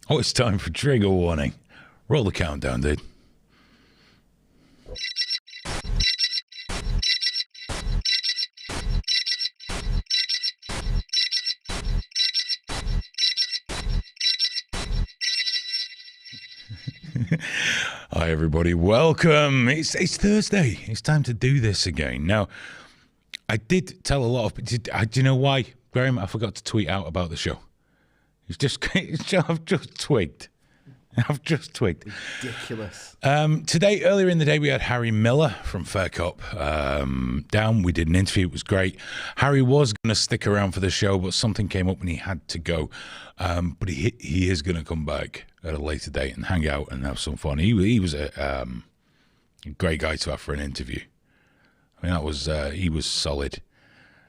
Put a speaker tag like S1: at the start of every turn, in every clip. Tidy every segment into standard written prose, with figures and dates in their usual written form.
S1: Oh, it's time for trigger warning. Roll the countdown, dude. Hi, everybody. Welcome. It's Thursday. It's time to do this again. Now, I did tell a lot of... Do you know why, Graham? I forgot to tweet out about the show. I've just twigged.
S2: Ridiculous.
S1: Today, earlier in the day, we had Harry Miller from Fair Cop down. We did an interview. It was great. Harry was going to stick around for the show, but something came up and he had to go. But he is going to come back at a later date and hang out and have some fun. He was a great guy to have for an interview. I mean, he was solid.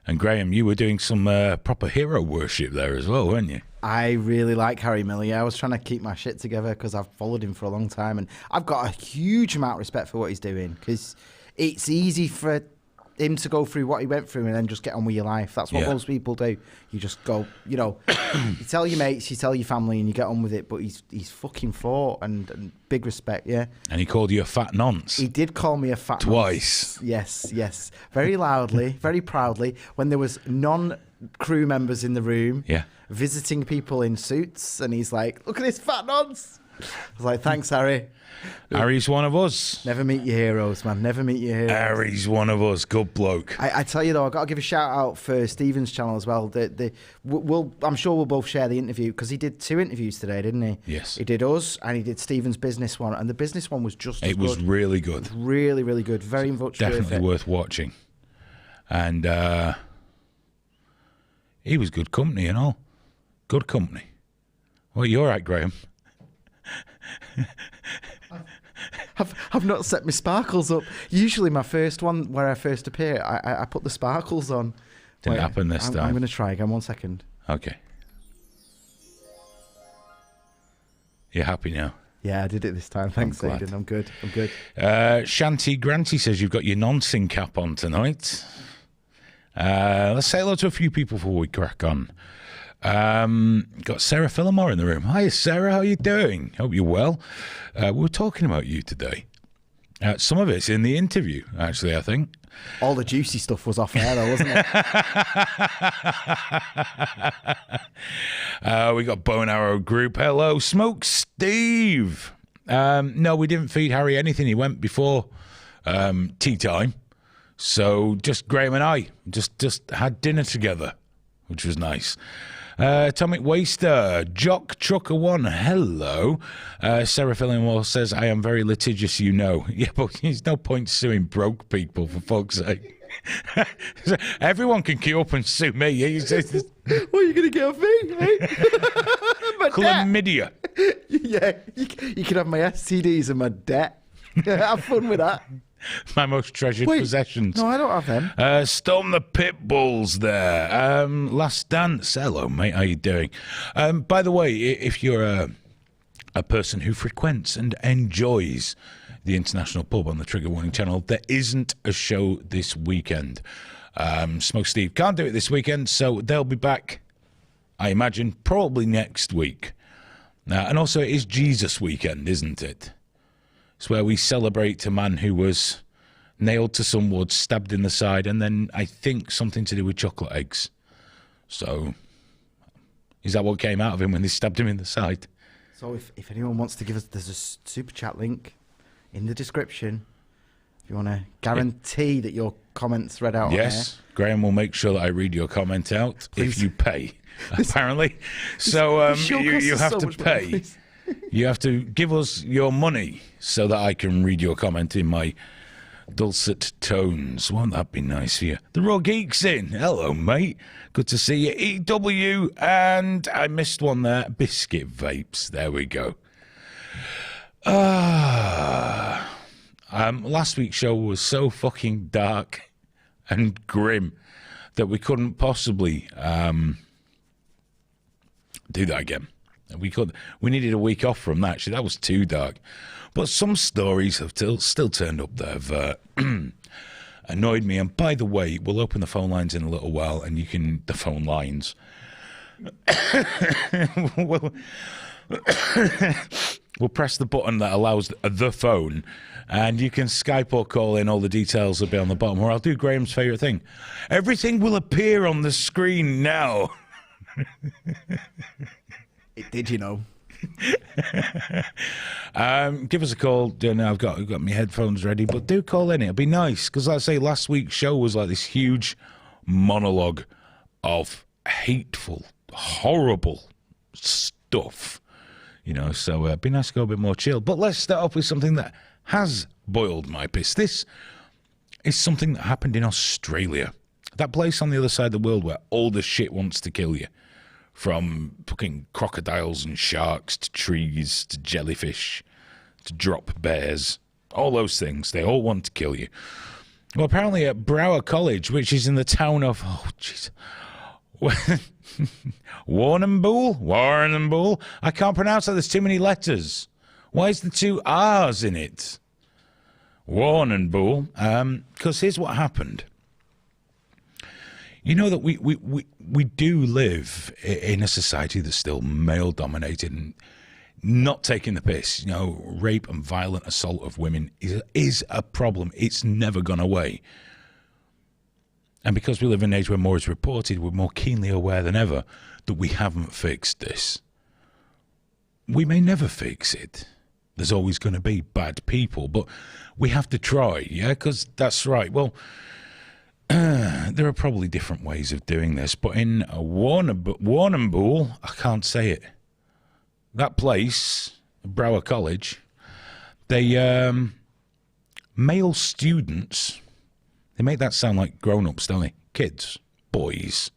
S1: And Graham, you were doing some proper hero worship there as well, weren't you?
S2: I really like Harry Miller. Yeah, I was trying to keep my shit together because I've followed him for a long time, and I've got a huge amount of respect for what he's doing because it's easy for him to go through what he went through and then just get on with your life. That's what most people do. You just go, you tell your mates, you tell your family, and you get on with it. But he's fucking fought, and big respect, yeah.
S1: And he called you a fat nonce.
S2: He did call me a fat
S1: twice.
S2: Nonce. Yes, very loudly, very proudly. When there was non-crew members in the room, visiting people in suits, and he's like, "Look at this fat nonce." I was like, "Thanks, Harry."
S1: Harry's one of us.
S2: Never meet your heroes, man. Never meet your heroes.
S1: Harry's one of us. Good bloke.
S2: I tell you, though, I've got to give a shout-out for Stephen's channel as well. I'm sure we'll both share the interview, because he did 2 interviews today, didn't he?
S1: Yes.
S2: He did us, and he did Stephen's business one, and the business one was just as good.
S1: It was really good.
S2: Really, really good. Very much
S1: definitely worth watching. And he was good company and all. Good company. Well, you're right, Graham.
S2: I've not set my sparkles up. Usually my first one where I first appear, I put the sparkles on.
S1: Didn't happen this time.
S2: I'm going to try again. 1 second.
S1: Okay. You're happy now?
S2: Yeah, I did it this time. Thanks, Aiden. I'm good.
S1: Shanty Granty says you've got your nonsense cap on tonight. Let's say hello to a few people before we crack on. Got Sarah Phillimore in the room. Hi, Sarah. How are you doing? Hope you're well. We were talking about you today. Some of it's in the interview, actually, I think.
S2: All the juicy stuff was off air, though, wasn't it?
S1: We got Bow and Arrow Group. Hello, Smoke Steve. No, we didn't feed Harry anything. He went before tea time. So just Graham and I just had dinner together, which was nice. Atomic Waster, Jock Trucker 1, hello. Sarah Fillingwell says, I am very litigious, you know. Yeah, but there's no point suing broke people, for fuck's sake. Everyone can queue up and sue me.
S2: What are you going to get off me, mate?
S1: Chlamydia.
S2: Yeah, you can have my STDs and my debt. Have fun with that.
S1: My most treasured possessions.
S2: No, I don't have them.
S1: Storm the Pit Bulls there. Last Dance. Hello, mate. How you doing? By the way, if you're a person who frequents and enjoys the International Pub on the Trigger Warning channel, there isn't a show this weekend. Smoke Steve can't do it this weekend, so they'll be back, I imagine, probably next week. And also, it is Jesus weekend, isn't it? It's where we celebrate a man who was nailed to some wood, stabbed in the side, and then I think something to do with chocolate eggs. So, is that what came out of him when they stabbed him in the side?
S2: So if anyone wants to give us, there's a super chat link in the description. If you want to guarantee that your comment's read out.
S1: Yes, Graham will make sure that I read your comment out. Please. If you pay, apparently. So you have to pay. Money, you have to give us your money so that I can read your comment in my dulcet tones. Won't that be nice for you? The Raw Geek's in. Hello, mate. Good to see you. EW, and I missed one there. Biscuit Vapes. There we go. Last week's show was so fucking dark and grim that we couldn't possibly do that again. We needed a week off from that. Actually, that was too dark. But some stories have still turned up that have annoyed me. And by the way, we'll open the phone lines in a little while, and the phone lines. we'll, we'll press the button that allows the phone, and you can Skype or call in. All the details will be on the bottom, or I'll do Graham's favourite thing. Everything will appear on the screen now.
S2: It did, you know.
S1: Give us a call. I've got my headphones ready, but do call in. It'll be nice, because like I say, last week's show was like this huge monologue of hateful, horrible stuff, so it'd be nice to go a bit more chill. But let's start off with something that has boiled my piss. This is something that happened in Australia, that place on the other side of the world where all the shit wants to kill you. From fucking crocodiles and sharks to trees to jellyfish to drop bears, all those things, they all want to kill you. Well, apparently at Brower College, which is in the town of, Warrnambool? I can't pronounce that, there's too many letters. Why is there 2 R's in it? Warrnambool. Because here's what happened. You know that we do live in a society that's still male-dominated and not taking the piss. Rape and violent assault of women is a problem. It's never gone away. And because we live in an age where more is reported, we're more keenly aware than ever that we haven't fixed this. We may never fix it. There's always going to be bad people, but we have to try, yeah? Because that's right. Well, there are probably different ways of doing this, but in Warrnambool, I can't say it. That place, Brower College, they male students, they make that sound like grown-ups, don't they? Kids, boys.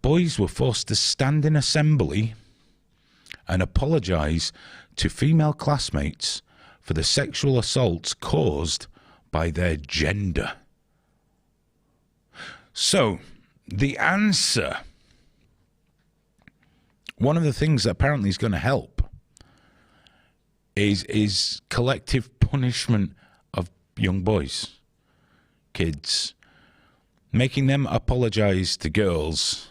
S1: Boys were forced to stand in assembly and apologise to female classmates for the sexual assaults caused by their gender. So, the answer, one of the things that apparently is going to help is collective punishment of young boys, kids, making them apologise to girls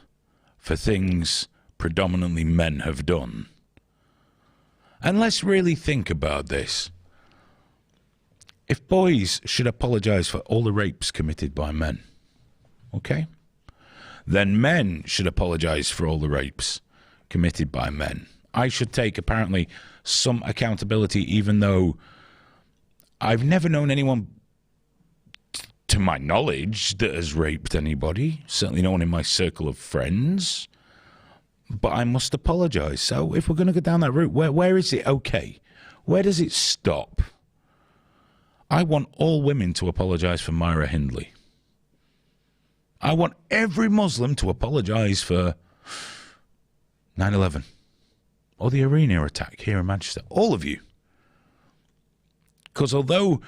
S1: for things predominantly men have done. And let's really think about this. If boys should apologise for all the rapes committed by men, okay, then men should apologise for all the rapes committed by men. I should take, apparently, some accountability, even though I've never known anyone, to my knowledge, that has raped anybody. Certainly no one in my circle of friends. But I must apologise. So if we're going to go down that route, where is it okay? Where does it stop? I want all women to apologise for Myra Hindley. I want every Muslim to apologise for 9/11 or the arena attack here in Manchester. All of you. Because although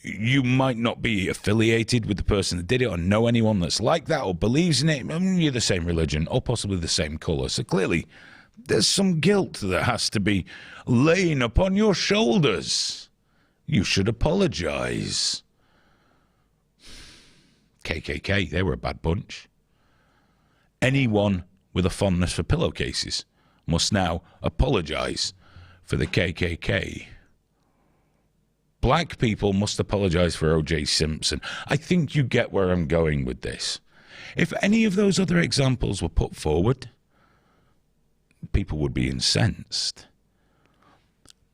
S1: you might not be affiliated with the person that did it or know anyone that's like that or believes in it, you're the same religion or possibly the same colour. So clearly there's some guilt that has to be laying upon your shoulders. You should apologise. KKK, they were a bad bunch. Anyone with a fondness for pillowcases must now apologise for the KKK. Black people must apologise for O.J. Simpson. I think you get where I'm going with this. If any of those other examples were put forward, people would be incensed.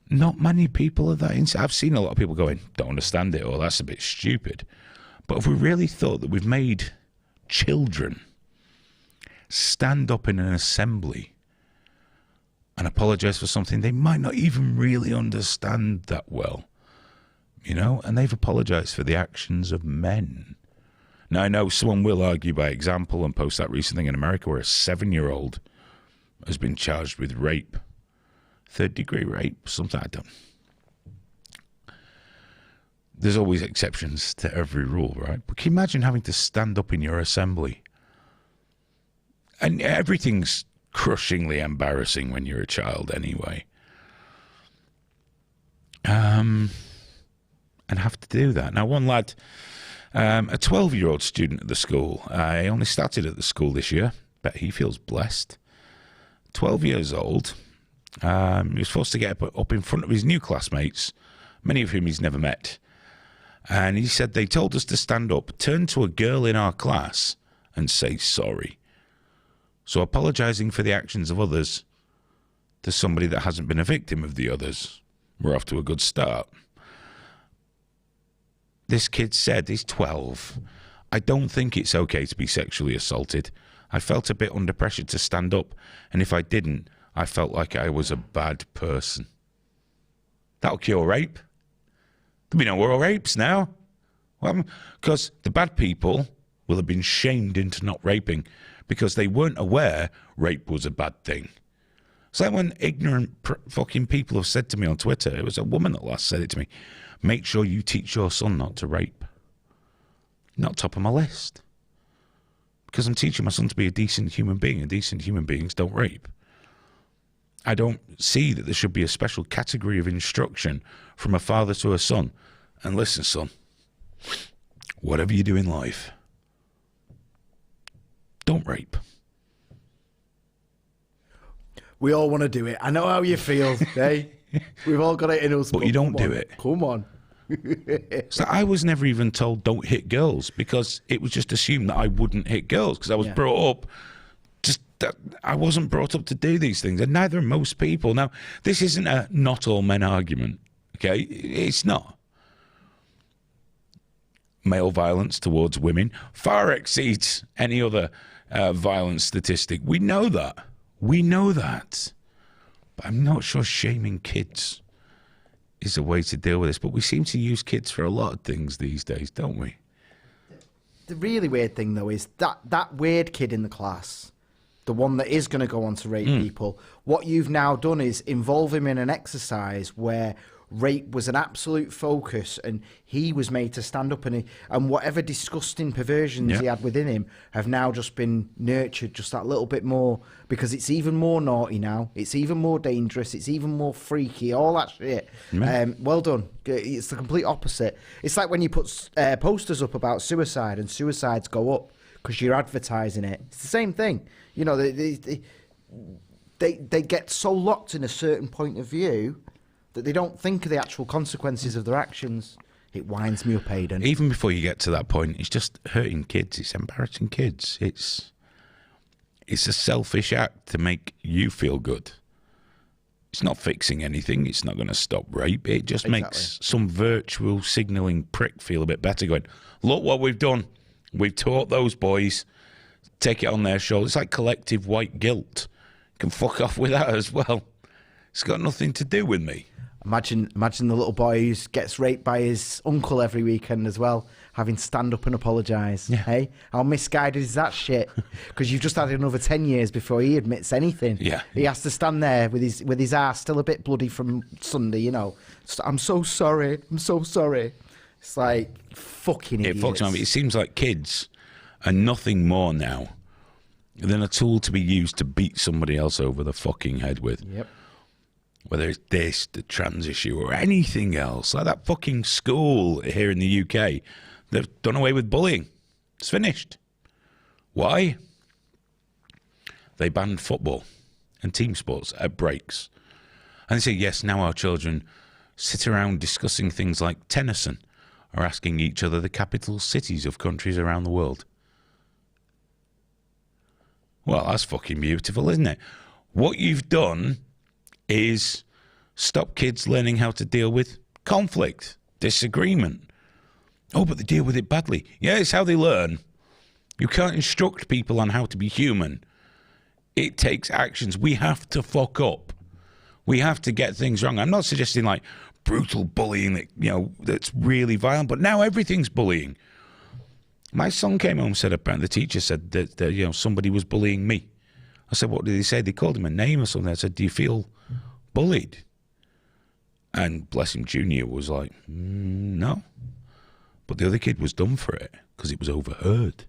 S1: Not many people are that incensed. I've seen a lot of people going, don't understand it, or that's a bit stupid. But if we really thought that we've made children stand up in an assembly and apologise for something they might not even really understand that well, and they've apologised for the actions of men. Now, I know someone will argue by example and post that recent thing in America where a 7-year-old has been charged with rape, third-degree rape, something I don't. There's always exceptions to every rule, right? But can you imagine having to stand up in your assembly? And everything's crushingly embarrassing when you're a child anyway. And have to do that. Now, one lad, a 12-year-old student at the school, he only started at the school this year, but he feels blessed. 12 years old. He was forced to get up in front of his new classmates, many of whom he's never met. And he said they told us to stand up, turn to a girl in our class and say sorry. So apologising for the actions of others to somebody that hasn't been a victim of the others. We're off to a good start. This kid said, he's 12, I don't think it's okay to be sexually assaulted. I felt a bit under pressure to stand up, and if I didn't, I felt like I was a bad person. That'll cure rape. There'll be no more rapes now. Well, because the bad people will have been shamed into not raping because they weren't aware rape was a bad thing. It's like when ignorant fucking people have said to me on Twitter, it was a woman that last said it to me, make sure you teach your son not to rape. Not top of my list. Because I'm teaching my son to be a decent human being, and decent human beings don't rape. I don't see that there should be a special category of instruction from a father to a son. And listen, son, whatever you do in life, don't rape.
S2: We all want to do it. I know how you feel, hey? We've all got it in us.
S1: But you don't do it.
S2: Come on.
S1: So I was never even told don't hit girls because it was just assumed that I wouldn't hit girls because I was brought up just that I wasn't brought up to do these things, and neither are most people. Now, this isn't a not all men argument, okay? It's not. Male violence towards women far exceeds any other violence statistic. We know that. We know that. But I'm not sure shaming kids is a way to deal with this. But we seem to use kids for a lot of things these days, don't we?
S2: The really weird thing, though, is that weird kid in the class, the one that is going to go on to rape people, what you've now done is involve him in an exercise where rape was an absolute focus and he was made to stand up, and whatever disgusting perversions he had within him have now just been nurtured just that little bit more, because it's even more naughty now, it's even more dangerous, it's even more freaky, all that shit. Well done. It's the complete opposite. It's like when you put posters up about suicide and suicides go up because you're advertising it. It's the same thing. You know, they get so locked in a certain point of view that they don't think of the actual consequences of their actions. It winds me up, Aidan.
S1: Even before you get to that point, it's just hurting kids. It's embarrassing kids. It's a selfish act to make you feel good. It's not fixing anything. It's not going to stop rape. It just makes some virtual signalling prick feel a bit better, going, look what we've done. We've taught those boys. Take it on their shoulders. It's like collective white guilt. You can fuck off with that as well. It's got nothing to do with me.
S2: Imagine the little boy who gets raped by his uncle every weekend as well, having to stand up and apologise. Yeah. Hey, how misguided is that shit? Because you've just had another 10 years before he admits anything.
S1: Yeah.
S2: He has to stand there with his ass still a bit bloody from Sunday, you know. I'm so sorry. I'm so sorry. It's like fucking idiots.
S1: It fucks me. It seems like kids are nothing more now than a tool to be used to beat somebody else over the fucking head with.
S2: Yep.
S1: Whether it's this, the trans issue, or anything else. Like that fucking school here in the UK, they've done away with bullying. It's finished. Why? They banned football and team sports at breaks. And they say, yes, now our children sit around discussing things like Tennyson or asking each other the capital cities of countries around the world. Well, that's fucking beautiful, isn't it? What you've done is stop kids learning how to deal with conflict, disagreement. Oh, but they deal with it badly. Yeah, it's how they learn. You can't instruct people on how to be human. It takes actions. We have to fuck up. We have to get things wrong. I'm not suggesting like brutal bullying that, you know, that's really violent, but now everything's bullying. My son came home and said, apparently the teacher said that you know, somebody was bullying me. I said, what did he say? They called him a name or something. I said, do you feel bullied? And bless him, Junior was like, no. But the other kid was done for it because it was overheard.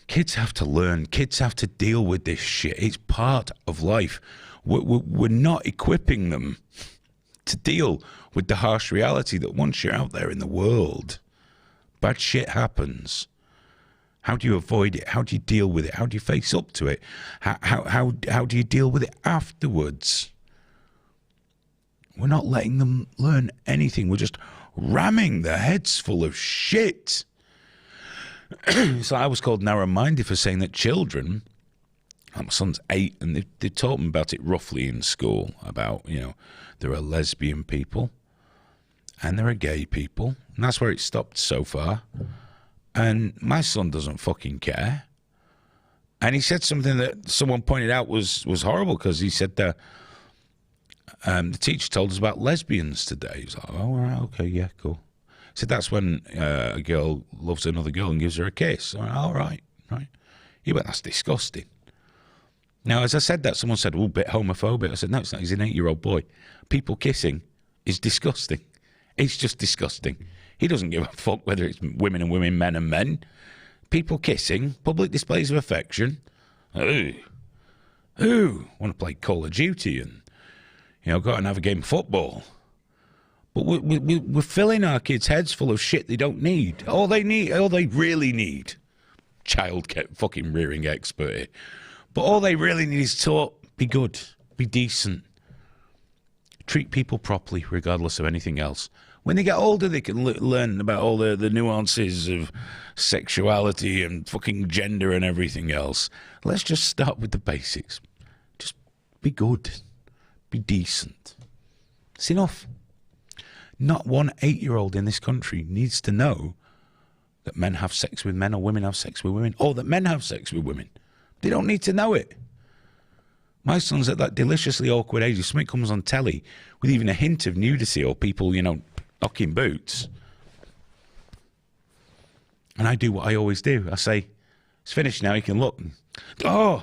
S1: Kids have to learn. Kids have to deal with this shit. It's part of life. We're not equipping them to deal with the harsh reality that once you're out there in the world, bad shit happens. How do you avoid it? How do you deal with it? How do you face up to it? How do you deal with it afterwards? We're not letting them learn anything. We're just ramming their heads full of shit. So I was called narrow-minded for saying that children, my son's 8, and they taught him about it roughly in school, about, there are lesbian people and there are gay people. And that's where it stopped so far. And my son doesn't fucking care. And he said something that someone pointed out was horrible, because he said that the teacher told us about lesbians today. He was like, oh, all right, okay, yeah, cool. He said that's when a girl loves another girl and gives her a kiss. I went, all right, right. He went, that's disgusting. Now, as I said that, someone said, oh, a bit homophobic. I said, no, it's not. He's an 8-year-old boy. People kissing is disgusting. It's just disgusting. He doesn't give a fuck whether it's women and women, men and men. People kissing, public displays of affection. Ooh, want to play Call of Duty and, go out and have a game of football. But we're filling our kids' heads full of shit they don't need. All they really need, child fucking rearing expert here. But all they really need is taught, be good, be decent. Treat people properly, regardless of anything else. When they get older, they can learn about all the nuances of sexuality and fucking gender and everything else. Let's just start with the basics. Just be good. Be decent. It's enough. Not one 8-year-old in this country needs to know that men have sex with men or women have sex with women, or that men have sex with women. They don't need to know it. My son's at that deliciously awkward age. If something comes on telly with even a hint of nudity or people, knocking boots, and I do what I always do. I say, it's finished now, you can look. Oh!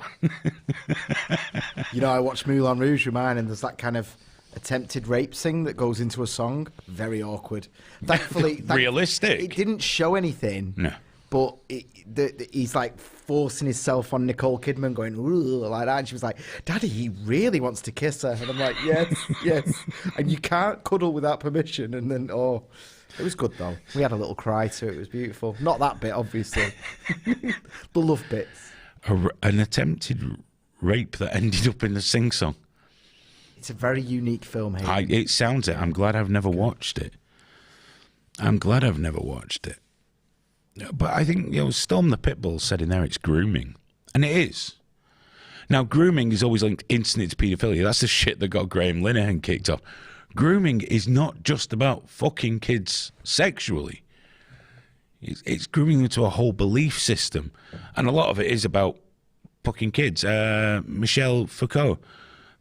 S2: I watched Moulin Rouge with mine, and there's that kind of attempted rape thing that goes into a song. Very awkward. Thankfully,
S1: realistic.
S2: It didn't show anything.
S1: No.
S2: But he's like forcing himself on Nicole Kidman, going ooh, like that. And she was like, "Daddy, he really wants to kiss her." And I'm like, "Yes, yes." And you can't cuddle without permission. And then, it was good though. We had a little cry too. It was beautiful. Not that bit, obviously. The love bits.
S1: An attempted rape that ended up in the sing-song.
S2: It's a very unique film.
S1: It sounds it. I'm glad I've never watched it. But I think, Storm the Pitbull said in there it's grooming. And it is. Now, grooming is always linked instantly to paedophilia. That's the shit that got Graham Linehan kicked off. Grooming is not just about fucking kids sexually. It's grooming them to a whole belief system. And a lot of it is about fucking kids. Michel Foucault,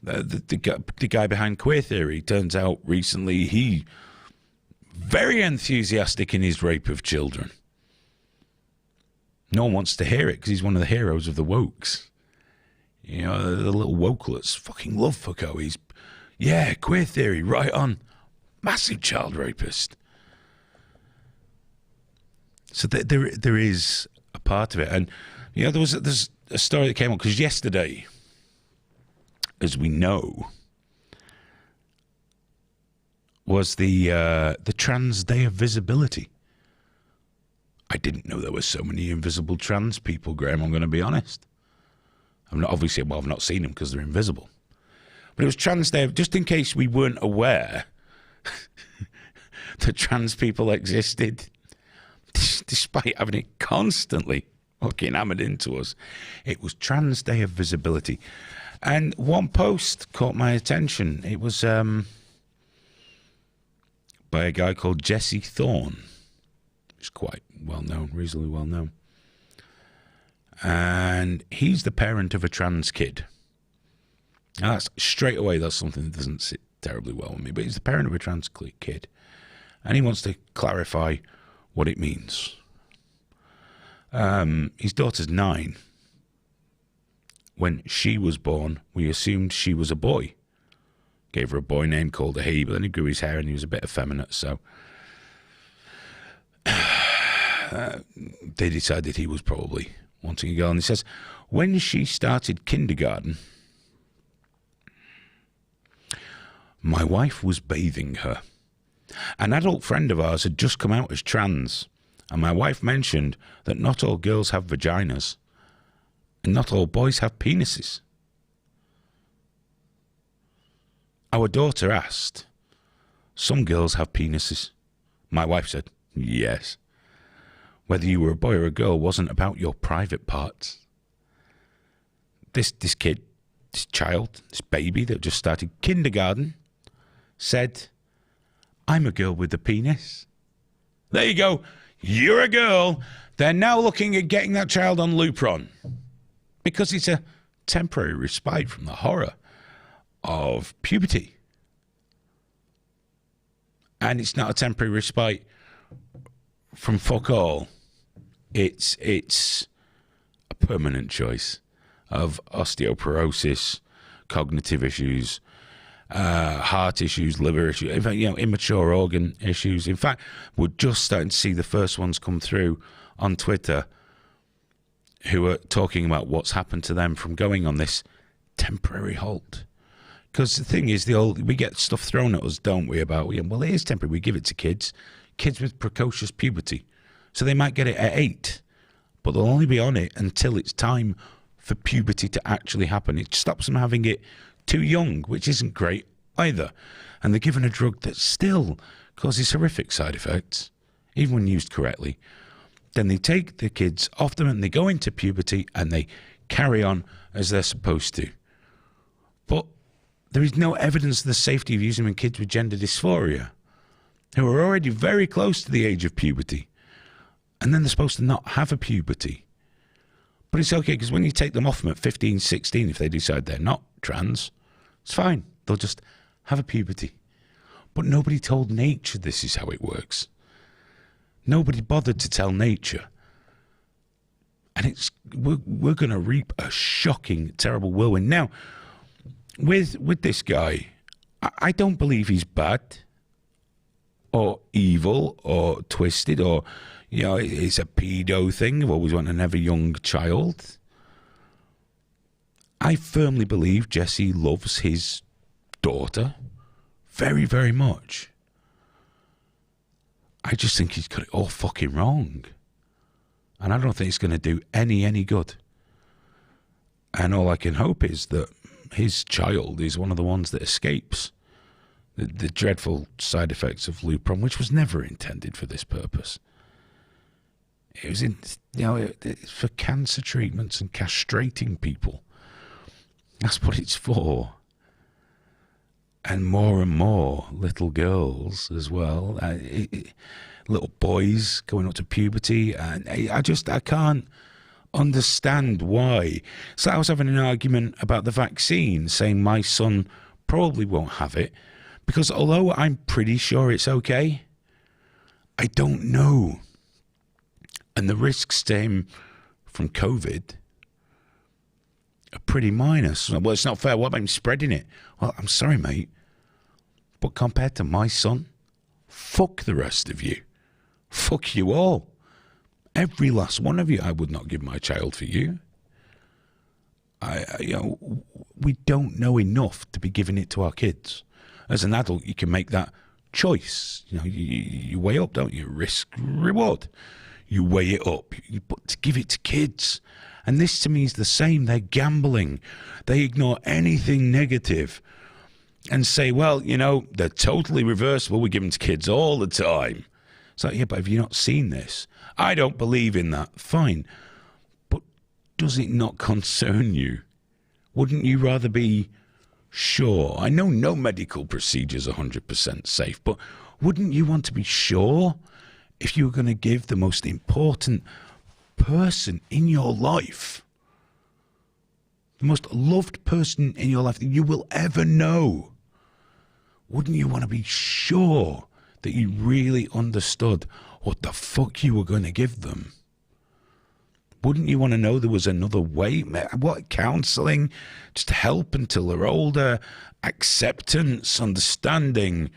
S1: the guy behind queer theory, turns out recently he very enthusiastic in his rape of children. No one wants to hear it because he's one of the heroes of the wokes. The little wokelets fucking love Foucault. He's, queer theory, right on. Massive child rapist. So there is a part of it. And, there's a story that came up because yesterday, as we know, was the Trans Day of Visibility. I didn't know there were so many invisible trans people, Graham, I'm going to be honest. I've not seen them because they're invisible. But it was Trans Day, just in case we weren't aware that trans people existed, despite having it constantly fucking hammered into us. It was Trans Day of Visibility. And one post caught my attention. It was by a guy called Jesse Thorne. He's quite well-known, reasonably well-known. And he's the parent of a trans kid. Now, that's something that doesn't sit terribly well with me, but he's the parent of a trans kid. And he wants to clarify what it means. His daughter's 9. When she was born, we assumed she was a boy. Gave her a boy name, called her he, but then he grew his hair and he was a bit effeminate, so they decided he was probably wanting a girl. And he says, when she started kindergarten, my wife was bathing her. An adult friend of ours had just come out as trans, And my wife mentioned that not all girls have vaginas and not all boys have penises. Our daughter asked, some girls have penises. My wife said, yes. Whether you were a boy or a girl wasn't about your private parts. This kid, this child, this baby that just started kindergarten said, I'm a girl with a penis. There you go. You're a girl. They're now looking at getting that child on Lupron because it's a temporary respite from the horror of puberty. And it's not a temporary respite from fuck all. It's a permanent choice of osteoporosis, cognitive issues, heart issues, liver issues, in fact, immature organ issues. In fact, we're just starting to see the first ones come through on Twitter who are talking about what's happened to them from going on this temporary halt. Because the thing is, we get stuff thrown at us, don't we, about, well, it is temporary. We give it to kids with precocious puberty. So they might get it at 8, but they'll only be on it until it's time for puberty to actually happen. It stops them having it too young, which isn't great either. And they're given a drug that still causes horrific side effects, even when used correctly. Then they take the kids off them and they go into puberty and they carry on as they're supposed to. But there is no evidence of the safety of using them in kids with gender dysphoria, who are already very close to the age of puberty. And then they're supposed to not have a puberty. But it's okay, because when you take them off them at 15, 16, if they decide they're not trans, it's fine. They'll just have a puberty. But nobody told nature this is how it works. Nobody bothered to tell nature. And we're going to reap a shocking, terrible whirlwind. Now, with this guy, I don't believe he's bad or evil or twisted or, it's a pedo thing of always wanting to have a young child. I firmly believe Jesse loves his daughter very, very much. I just think he's got it all fucking wrong. And I don't think it's going to do any good. And all I can hope is that his child is one of the ones that escapes the dreadful side effects of Lupron, which was never intended for this purpose. It was it's for cancer treatments and castrating people. That's what it's for. And more little girls as well, little boys going up to puberty, and I can't understand why. So I was having an argument about the vaccine, saying my son probably won't have it, because although I'm pretty sure it's okay, I don't know. And the risks to him from COVID are pretty minor. Well, it's not fair. What about him spreading it? Well, I'm sorry, mate. But compared to my son, fuck the rest of you. Fuck you all. Every last one of you, I would not give my child for you. We don't know enough to be giving it to our kids. As an adult, you can make that choice. You weigh up, don't you? Risk, reward. You weigh it up. But to give it to kids. And this to me is the same. They're gambling. They ignore anything negative and say, well, they're totally reversible. We give them to kids all the time. It's like, yeah, but have you not seen this? I don't believe in that. Fine. But does it not concern you? Wouldn't you rather be sure? I know no medical procedure is 100% safe, but wouldn't you want to be sure if you were going to give the most important person in your life, the most loved person in your life that you will ever know, wouldn't you want to be sure that you really understood what the fuck you were going to give them? Wouldn't you want to know there was another way? What, counselling? Just help until they're older, acceptance, understanding.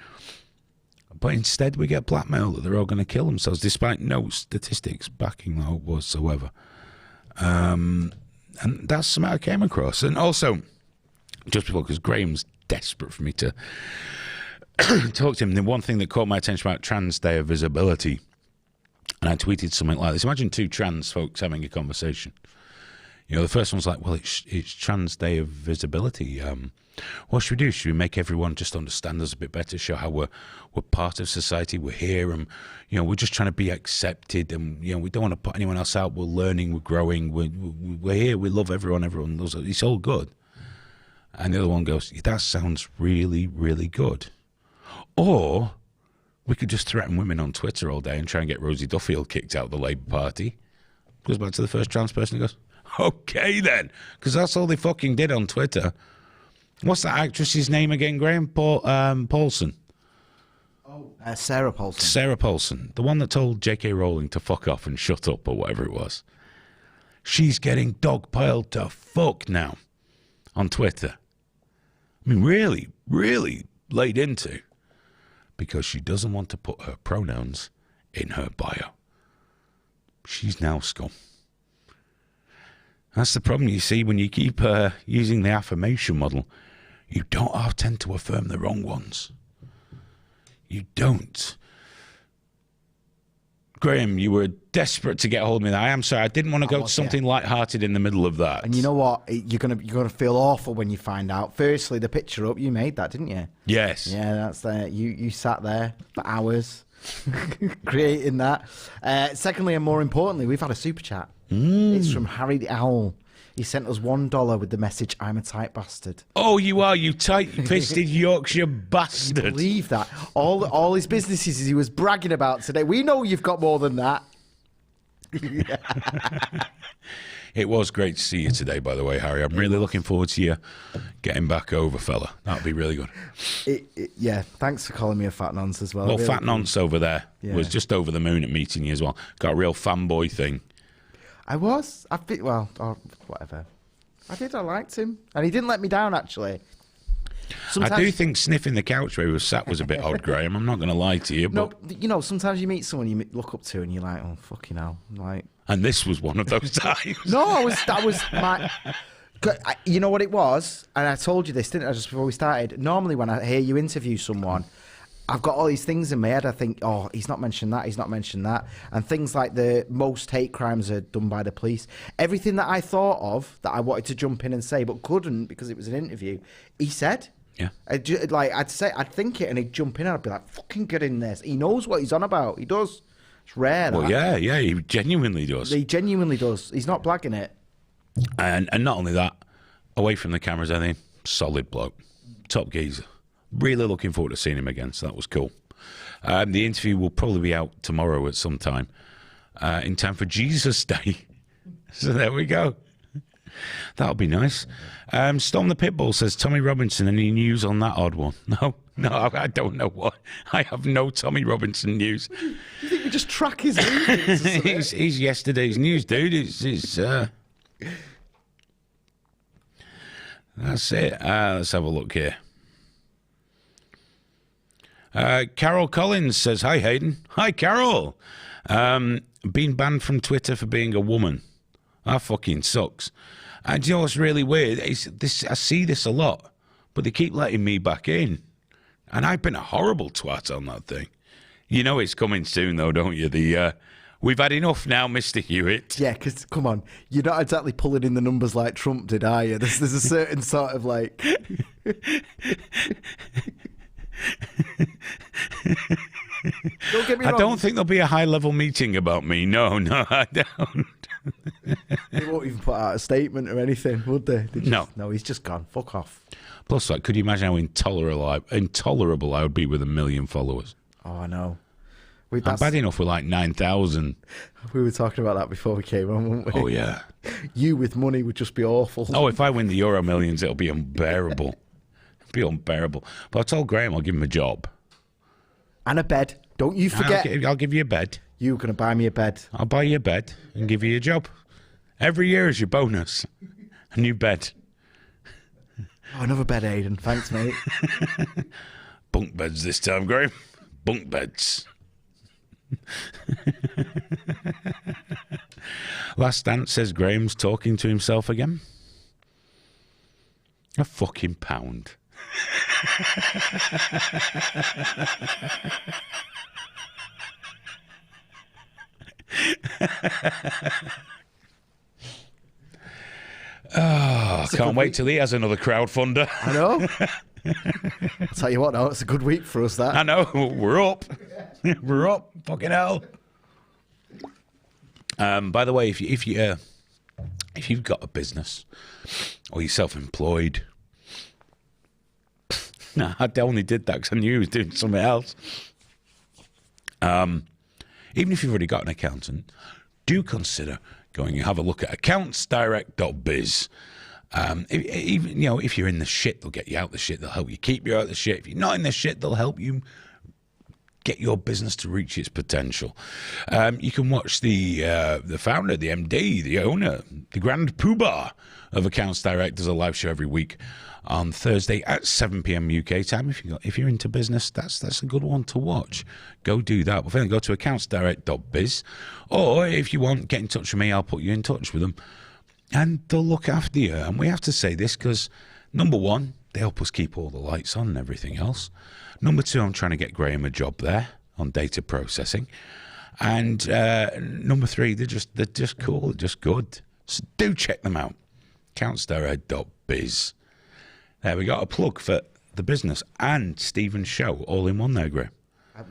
S1: But instead we get blackmail that they're all going to kill themselves, despite no statistics backing that whatsoever. And that's something I came across. And also, just before, because Graham's desperate for me to talk to him, the one thing that caught my attention about Trans Day of Visibility And I tweeted something like this. Imagine two trans folks having a conversation. You know, the first one's like, well, it's Trans Day of Visibility. What should we do? Should we make everyone just understand us a bit better, show how we're part of society, we're here, and, you know, we're just trying to be accepted, and, you know, we don't want to put anyone else out. We're learning, we're growing, we're here, we love everyone loves us. It's all good. And the other one goes, that sounds really, really good. Or we could just threaten women on Twitter all day and try and get Rosie Duffield kicked out of the Labour Party. Goes back to the first trans person and goes, okay then, because that's all they fucking did on Twitter. What's that actress's name again, Graham? Paulson.
S2: Oh, Sarah Paulson.
S1: Sarah Paulson, the one that told J.K. Rowling to fuck off and shut up or whatever it was. She's getting dogpiled to fuck now on Twitter. I mean, really, really laid into, because she doesn't want to put her pronouns in her bio. She's now scum. That's the problem, you see, when you keep using the affirmation model. You don't tend to affirm the wrong ones. You don't. Graham, you were desperate to get hold of me. I am sorry. I didn't want to go to something light-hearted in the middle of that.
S2: And you know what? You're gonna feel awful when you find out. Firstly, the picture up, you made that, didn't you?
S1: Yes.
S2: Yeah, that's there. You sat there for hours creating that. Secondly, and more importantly, we've had a super chat. It's from Harry the Owl. He sent us $1 with the message, "I'm a tight bastard."
S1: Oh, you are, you tight-fisted Yorkshire bastard.
S2: Can you believe that? All his businesses he was bragging about today. We know you've got more than that.
S1: It was great to see you today, by the way, Harry. I'm really looking forward to you getting back over, fella. That'll be really good.
S2: Yeah, thanks for calling me a fat nonce as well.
S1: Well,
S2: really
S1: Fat Nonce over there was just over the moon at meeting you as well. Got a real fanboy thing.
S2: Or whatever. I liked him. And he didn't let me down, actually.
S1: I do think sniffing the couch where he was sat was a bit odd, Graham. I'm not going to lie to you. But...
S2: No, you know, sometimes you meet someone you look up to and you're like, oh, fucking hell. Like...
S1: And this was one of those times.
S2: No, that was my... You know what it was? And I told you this, didn't I, just before we started? Normally when I hear you interview someone, I've got all these things in my head. I think, oh, he's not mentioned that, he's not mentioned that. And things like the most hate crimes are done by the police. Everything that I thought of that I wanted to jump in and say but couldn't because it was an interview, he said.
S1: Yeah.
S2: I'd think it and he'd jump in and I'd be like, fucking get in this. He knows what he's on about. He does. It's rare.
S1: Well, yeah, he genuinely does.
S2: He genuinely does. He's not blagging it.
S1: And not only that, away from the cameras, I think, solid bloke. Top geezer. Really looking forward to seeing him again, so that was cool. The interview will probably be out tomorrow at some time, in time for Jesus Day. So there we go. That'll be nice. Storm the Pitbull says, Tommy Robinson, any news on that odd one? No, I don't know what. I have no Tommy Robinson news.
S2: You think we just track his movements?
S1: He's yesterday's news, dude. That's it. Let's have a look here. Carol Collins says, hi, Hayden. Hi, Carol. Been banned from Twitter for being a woman. That fucking sucks. And you know what's really weird? I see this a lot, but they keep letting me back in. And I've been a horrible twat on that thing. You know it's coming soon, though, don't you? We've had enough now, Mr. Hewitt.
S2: Yeah, because, come on, you're not exactly pulling in the numbers like Trump did, are you? There's a certain sort of, like... Don't get me wrong.
S1: I don't think there'll be a high-level meeting about me. No, I don't.
S2: They won't even put out a statement or anything, would they? No, he's just gone. Fuck off.
S1: Plus, like, could you imagine how intolerable I would be with 1 million followers?
S2: Oh, I know.
S1: I'm bad enough with like 9,000.
S2: We were talking about that before we came on, weren't we?
S1: Oh, yeah.
S2: You with money would just be awful.
S1: Oh, if I win the Euro Millions, it'll be unbearable. It'll be unbearable. But I told Graham I'll give him a job.
S2: And a bed. Don't you forget.
S1: I'll give you a bed.
S2: You're going to buy me a bed.
S1: I'll buy you a bed and give you a job. Every year is your bonus. A new bed.
S2: Oh, another bed, Aidan. Thanks, mate.
S1: Bunk beds this time, Graham. Bunk beds. Last Dance says Graham's talking to himself again. A fucking pound. Oh, can't wait till he has another crowdfunder.
S2: I know. I'll tell you what, now it's a good week for us. That
S1: I know. We're up. We're up. Fucking hell. By the way, if you've got a business or you're self-employed, no, I only did that because I knew he was doing something else. Even if you've already got an accountant, do consider going and have a look at accountsdirect.biz. Even if you're in the shit, they'll get you out the shit. They'll help you keep you out the shit. If you're not in the shit, they'll help you get your business to reach its potential. You can watch the founder, the MD, the owner, the grand poobah of Accounts Direct does a live show every week on Thursday at 7 p.m. UK time. If you're into business, that's a good one to watch. Go do that. But then go to accountsdirect.biz, or if you want, get in touch with me. I'll put you in touch with them, and they'll look after you. And we have to say this because, number one, they help us keep all the lights on and everything else. Number two, I'm trying to get Graham a job there on data processing. And number three, they're just cool, they're just good. So do check them out. accountsdirect.biz. There we got a plug for the business and Stephen's show all in one there, Graham.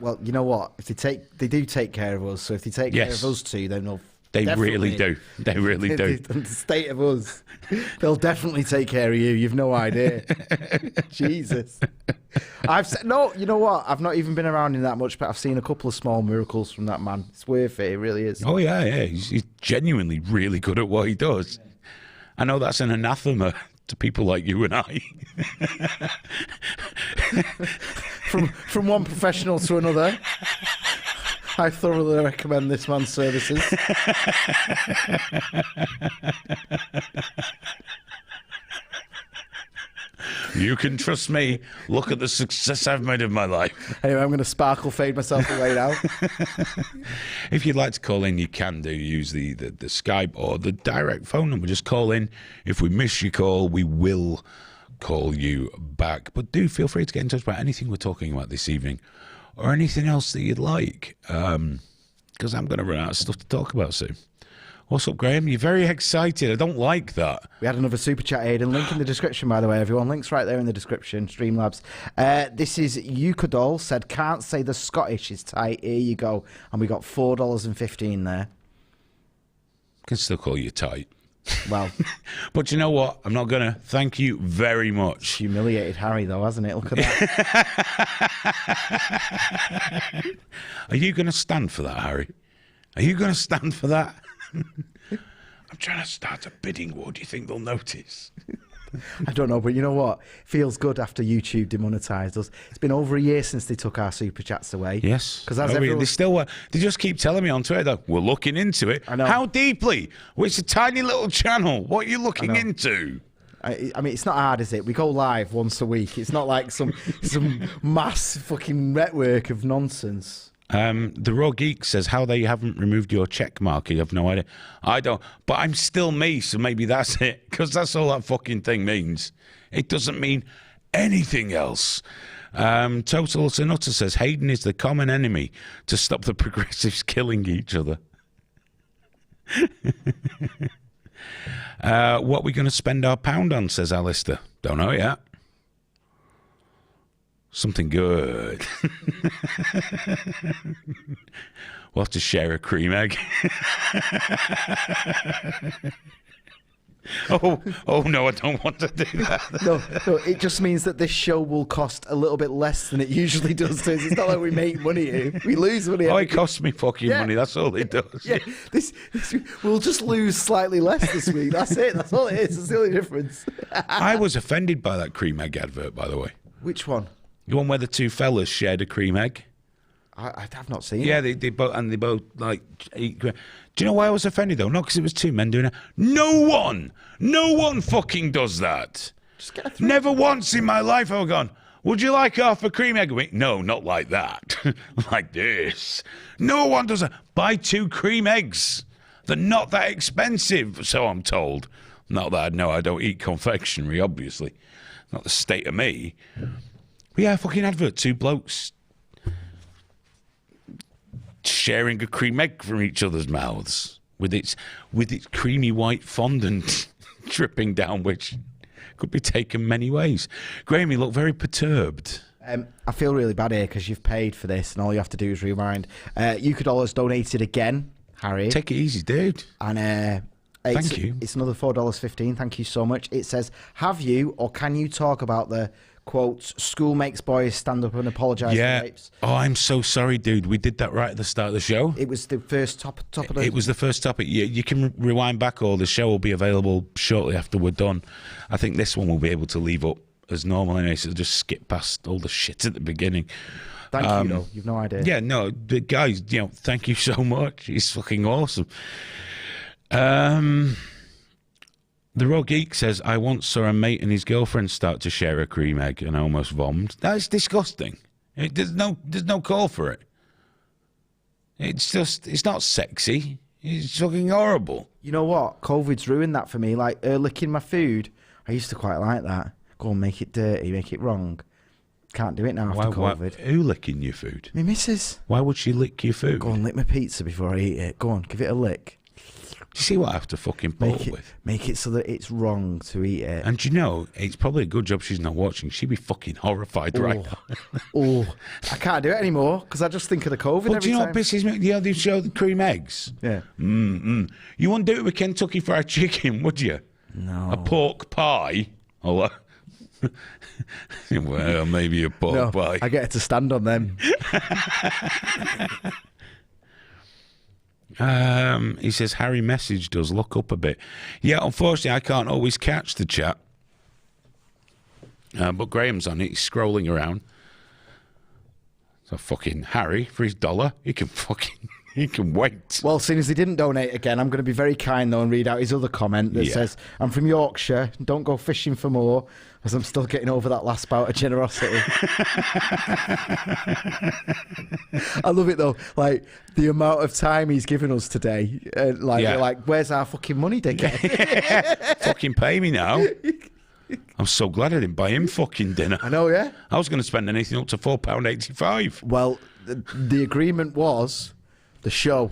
S2: Well, you know what? If they do take care of us. So if they take care of us too, then
S1: they really do. They really do.
S2: The state of us, they'll definitely take care of you. You've no idea. Jesus. I've said no. You know what? I've not even been around him that much, but I've seen a couple of small miracles from that man. It's worth it. It really is.
S1: Oh yeah. He's genuinely really good at what he does. I know that's an anathema to people like you and I.
S2: from one professional to another, I thoroughly recommend this man's services.
S1: You can trust me. Look at the success I've made of my life.
S2: Anyway, I'm going to sparkle fade myself away now.
S1: If you'd like to call in, you can do. Use the Skype or the direct phone number. Just call in. If we miss your call, we will call you back. But do feel free to get in touch about anything we're talking about this evening or anything else that you'd like, because I'm going to run out of stuff to talk about soon. What's up, Graham? You're very excited. I don't like that.
S2: We had another super chat, Aidan. Link in the description, by the way, everyone. Link's right there in the description. Streamlabs. This is Yukadol said, can't say the Scottish is tight. Here you go. And we got $4.15 there.
S1: Can still call you tight.
S2: Well.
S1: But you know what? I'm not going to. Thank you very much.
S2: It's humiliated Harry, though, hasn't it? Look at that.
S1: Are you going to stand for that, Harry? Are you going to stand for that? I'm trying to start a bidding war. Do you think they'll notice?
S2: I don't know, but you know what? Feels good after YouTube demonetised us. It's been over a year since they took our super chats away.
S1: Yes.
S2: Because
S1: they just keep telling me on Twitter, though, we're looking into it.
S2: I know.
S1: How deeply? Well, it's a tiny little channel. What are you looking into?
S2: I mean, it's not hard, is it? We go live once a week. It's not like some mass fucking network of nonsense.
S1: The Raw Geek says how they haven't removed your check mark. You have no idea. I don't. But I'm still me, so maybe that's it. Because that's all that fucking thing means. It doesn't mean anything else. Total Nutter says Hayden is the common enemy to stop the progressives killing each other. What are we going to spend our pound on, says Alistair. Don't know yet. Something good. We'll have to share a cream egg. Oh no, I don't want to do that.
S2: No, it just means that this show will cost a little bit less than it usually does. So it's not like we make money here. We lose money.
S1: Oh, it costs me fucking money. That's all it does.
S2: Yeah, this we'll just lose slightly less this week. That's it. That's all it is. That's the only difference.
S1: I was offended by that cream egg advert, by the way.
S2: Which one?
S1: The one where the two fellas shared a cream egg.
S2: I've not seen it.
S1: Yeah, they both like eat. Do you know why I was offended though? Not because it was two men doing it. No one fucking does that.
S2: Just get a three.
S1: Never once in my life have I gone, would you like half a cream egg? Wait, no, not like that. Like this. No one does that. Buy 2 cream eggs. They're not that expensive, so I'm told. Not that I know I don't eat confectionery, obviously. Not the state of me. But yeah, fucking advert, 2 blokes sharing a cream egg from each other's mouths with its creamy white fondant dripping down, which could be taken many ways. Graham, you look very perturbed.
S2: I feel really bad here because you've paid for this and all you have to do is rewind. You could always donate it again, Harry.
S1: Take it easy, dude.
S2: And
S1: thank you.
S2: It's another $4.15. Thank you so much. It says, have you or can you talk about the, quotes, school makes boys stand up and apologise for rapes?
S1: Oh, I'm so sorry, dude. We did that right at the start of the show.
S2: It was the first top of the...
S1: It was the first topic. You can rewind back, or the show will be available shortly after we're done. I think this one we'll be able to leave up as normal anyway, so just skip past all the shit at the beginning.
S2: Thank you, though. You've no idea.
S1: Yeah, no, the guys, thank you so much. He's fucking awesome. The Raw Geek says, I once saw a mate and his girlfriend start to share a cream egg and I almost vomited. That's disgusting. There's no call for it. It's not sexy. It's fucking horrible.
S2: You know what? COVID's ruined that for me. Like, licking my food. I used to quite like that. Go and make it dirty, make it wrong. Can't do it now after COVID.
S1: Who licking your food?
S2: My missus.
S1: Why would she lick your food?
S2: Go and lick my pizza before I eat it. Go on, give it a lick.
S1: Do you see what I have to fucking put up with?
S2: Make it so that it's wrong to eat it.
S1: And it's probably a good job she's not watching. She'd be fucking horrified right now.
S2: I can't do it anymore because I just think of the COVID
S1: But do you know what pisses me? They show the cream eggs.
S2: Yeah.
S1: You wouldn't do it with Kentucky Fried Chicken, would you?
S2: No.
S1: A pork pie? Well, maybe a pork pie.
S2: I get to stand on them.
S1: He says, Harry messaged us, look up a bit. Yeah, unfortunately, I can't always catch the chat. But Graham's on it, he's scrolling around. So fucking Harry, for his $1, he can wait.
S2: Well, seeing as he didn't donate again, I'm going to be very kind, though, and read out his other comment that says, I'm from Yorkshire, don't go fishing for more, as I'm still getting over that last bout of generosity. I love it, though. Like, the amount of time he's given us today. Like, where's our fucking money, dickhead?
S1: Fucking pay me now. I'm so glad I didn't buy him fucking dinner.
S2: I know, yeah?
S1: I was going to spend anything up to £4.85.
S2: Well, the agreement was the show.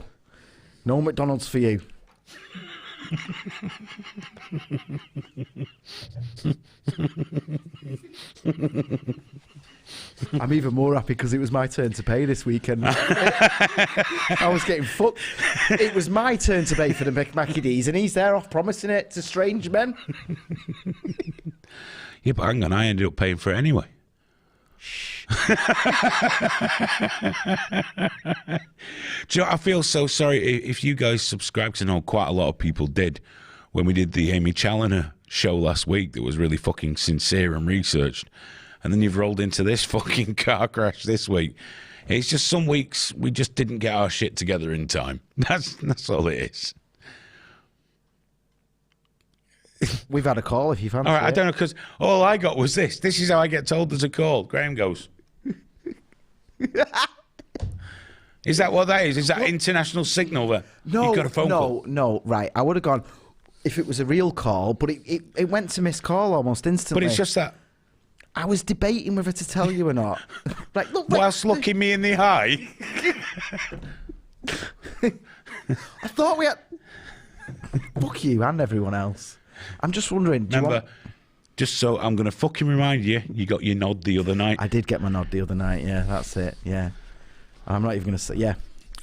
S2: No McDonald's for you. I'm even more happy because it was my turn to pay this weekend. I was getting fucked. It was my turn to pay for the Mackie D's, and he's there off promising it to strange men.
S1: Yeah, but hang on, I ended up paying for it anyway.
S2: Shh.
S1: Do you know, I feel so sorry if you guys subscribe, because I know quite a lot of people did when we did the Amy Challoner show last week that was really fucking sincere and researched. And then you've rolled into this fucking car crash this week. It's just some weeks we just didn't get our shit together in time. That's all it is.
S2: We've had a call if you fancy.
S1: All right, I don't know, because all I got was this. This is how I get told there's a call. Graham goes. Is that what that is? Is that international signal there?
S2: No,
S1: you got a phone call?
S2: No, right. I would have gone if it was a real call, but it went to missed call almost instantly.
S1: But it's just that.
S2: I was debating whether to tell you or not. Like, look,
S1: whilst looking me in the eye.
S2: I thought we had. Fuck you and everyone else. I'm just wondering.
S1: Remember, just so I'm going to fucking remind you, you got your nod the other night.
S2: I did get my nod the other night. Yeah, that's it. Yeah, I'm not even going to say. Yeah.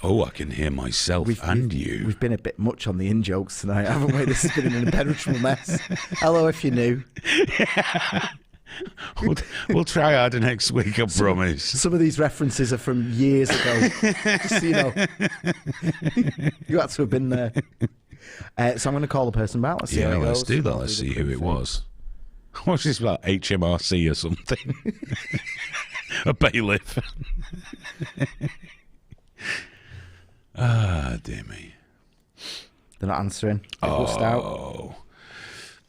S1: Oh, I can hear myself you.
S2: We've been a bit much on the in jokes tonight, haven't we? This has been an impenetrable mess. Hello, if you're new.
S1: We'll try harder next week, I promise.
S2: Some of these references are from years ago. Just so you know. You had to have been there. So I'm going to call the person back. Let's see how it goes.
S1: Let's do that. Let's see who it was. What's this about? HMRC or something? A bailiff. Dear me.
S2: They're not answering.
S1: Oh.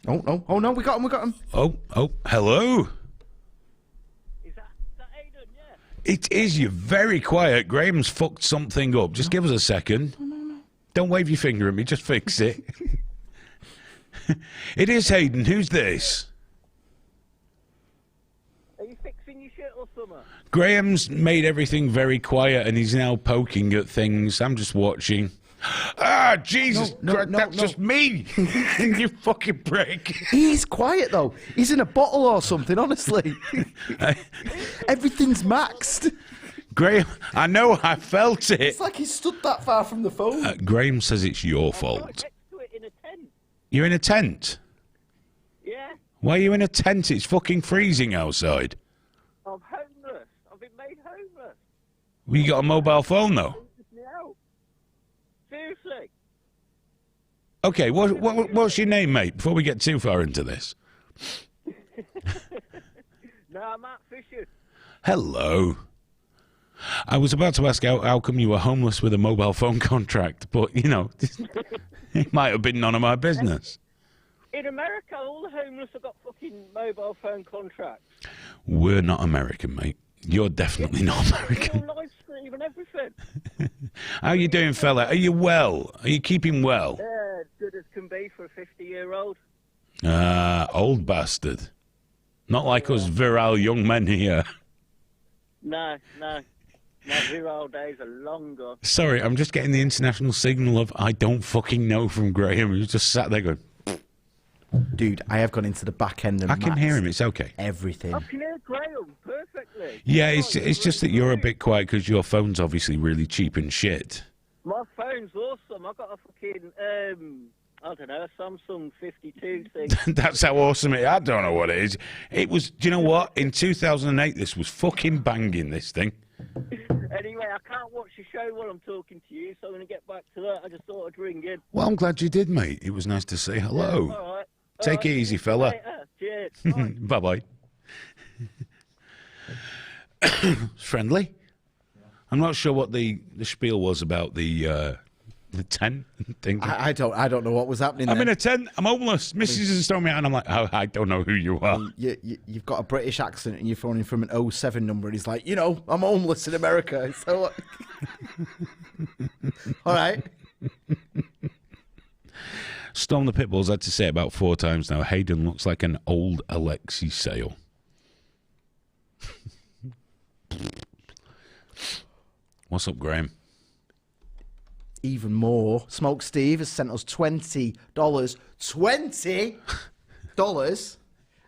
S2: Oh no, we got him.
S1: Oh, hello.
S3: Is that Aidan? Yeah.
S1: It is. You're very quiet. Graham's fucked something up. Just give us a second.
S2: No.
S1: Don't wave your finger at me. Just fix it. It is Hayden. Who's this?
S3: Are you fixing your shit or something?
S1: Graham's made everything very quiet and he's now poking at things. I'm just watching. Ah, Jesus Christ, that's just me. You fucking prick.
S2: He's quiet though. He's in a bottle or something, honestly. Everything's maxed.
S1: Graham, I know, I felt it.
S2: It's like he stood that far from the phone.
S1: Graham says it's your
S3: I'm
S1: fault.
S3: right next to it in a tent.
S1: You're in a tent?
S3: Yeah,
S1: Why are you in a tent? It's fucking freezing outside.
S3: I'm homeless. I've been made homeless.
S1: Well, you got a mobile phone, though?
S3: Now. Seriously.
S1: Okay, what's your name, mate, before we get too far into this?
S3: No, I'm out fishing.
S1: Hello. I was about to ask how come you were homeless with a mobile phone contract, but, you know, it might have been none of my business.
S3: In America, all the homeless have got fucking mobile phone contracts.
S1: We're not American, mate. You're definitely not American.
S3: Real live stream and everything.
S1: How you doing, fella? Are you well? Are you keeping well?
S3: Yeah, as good as can be for a 50-year-old.
S1: Ah, old bastard. Not like us virile young men here.
S3: No. My virile days are long gone.
S1: Sorry, I'm just getting the international signal of I don't fucking know from Graham, who's just sat there going,
S2: Dude, I have gone into the back end and
S1: I can
S2: maxed
S1: hear him, it's okay.
S2: everything.
S3: I can hear Graham perfectly.
S1: Yeah, it's just that you're a bit quiet because your phone's obviously really cheap and shit.
S3: My phone's awesome. I've got a fucking, I don't know, a Samsung 52 thing.
S1: That's how awesome it is. I don't know what it is. It was, do you know what? In 2008, this was fucking banging, this thing.
S3: Anyway, I can't watch the show while I'm talking to you, so I'm going to get back to that. I just thought I'd ring in.
S1: Well, I'm glad you did, mate. It was nice to say hello.
S3: Yeah, all right.
S1: Take it easy, fella.
S3: Later. Cheers. Bye.
S1: Bye-bye. Friendly? I'm not sure what the spiel was about the tent thing.
S2: I don't know what was happening
S1: I'm
S2: there.
S1: in a tent. I'm homeless. Mrs. is throwing me out, and I'm like, oh, I don't know who you are.
S2: You've got a British accent and you're phoning from an '07 number and he's like, I'm homeless in America. So, all right.
S1: Storm the Pitbulls had to say it about 4 times now. Hayden looks like an old Alexi Sale. What's up, Graham?
S2: Even more. Smoke Steve has sent us $20. $20?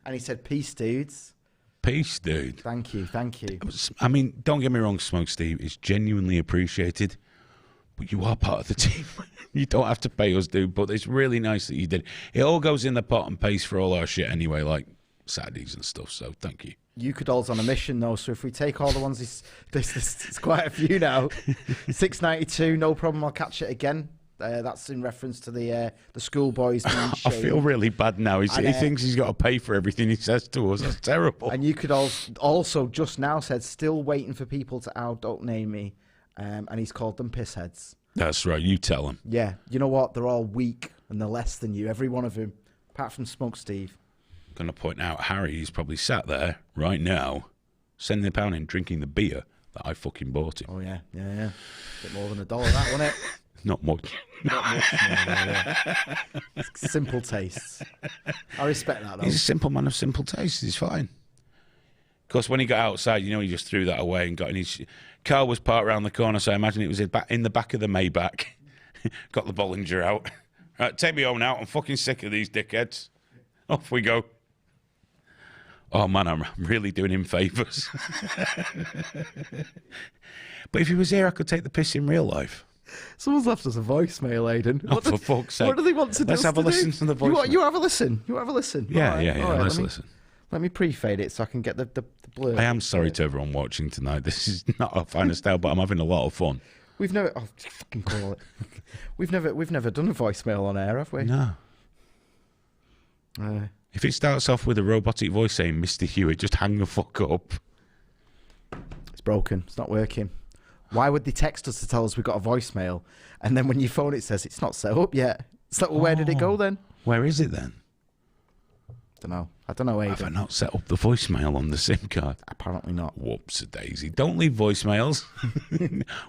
S2: And he said, peace, dudes.
S1: Peace, dude.
S2: Thank you.
S1: I mean, don't get me wrong, Smoke Steve. It's genuinely appreciated. But you are part of the team. You don't have to pay us, dude. But it's really nice that you did. It all goes in the pot and pays for all our shit anyway, like Saturdays and stuff. So thank you.
S2: Eucadol's on a mission though, so if we take all the ones, it's quite a few now. $6.92, no problem. I'll catch it again. That's in reference to the schoolboys being
S1: I
S2: shamed.
S1: feel really bad now. He thinks he's got to pay for everything he says to us. That's terrible.
S2: And Eucadol's also just now said, still waiting for people to don't name me. And he's called them pissheads.
S1: That's right. You tell him.
S2: Yeah, you know what? They're all weak and they're less than you. Every one of them, apart from Smoke Steve.
S1: Going to point out, Harry is probably sat there right now, sending the pound in, drinking the beer that I fucking bought him.
S2: Oh yeah. Bit more than $1, that, wasn't it?
S1: Not much.
S2: Not much more, yeah. Simple tastes. I respect that though.
S1: He's a simple man of simple tastes. He's fine. Of course, when he got outside, he just threw that away and got in his car. Was parked around the corner, so I imagine it was in the back of the Maybach. Got the Bollinger out. Right, take me home now. I'm fucking sick of these dickheads. Off we go. Oh man, I'm really doing him favours. But if he was here, I could take the piss in real life.
S2: Someone's left us a voicemail, Aidan.
S1: Oh, for fuck's sake.
S2: What do they want to do?
S1: Let's have a listen to the voicemail.
S2: You have a listen.
S1: Yeah,
S2: All right,
S1: yeah.
S2: all right,
S1: Let's listen.
S2: Let me pre-fade it so I can get the blur.
S1: I am sorry to everyone watching tonight. This is not our finest style, but I'm having a lot of fun.
S2: We've never. Oh, fucking call it. We've never done a voicemail on air, have we?
S1: No. If it starts off with a robotic voice saying Mr. Hewitt, just hang the fuck up.
S2: It's broken. It's not working. Why would they text us to tell us we got a voicemail, and then when you phone it says it's not set up yet? It's like, well, where did it go then?
S1: Where is it then?
S2: I don't know, Aidan.
S1: Have I not set up the voicemail on the SIM card?
S2: Apparently not.
S1: Whoops-a-daisy. Don't leave voicemails.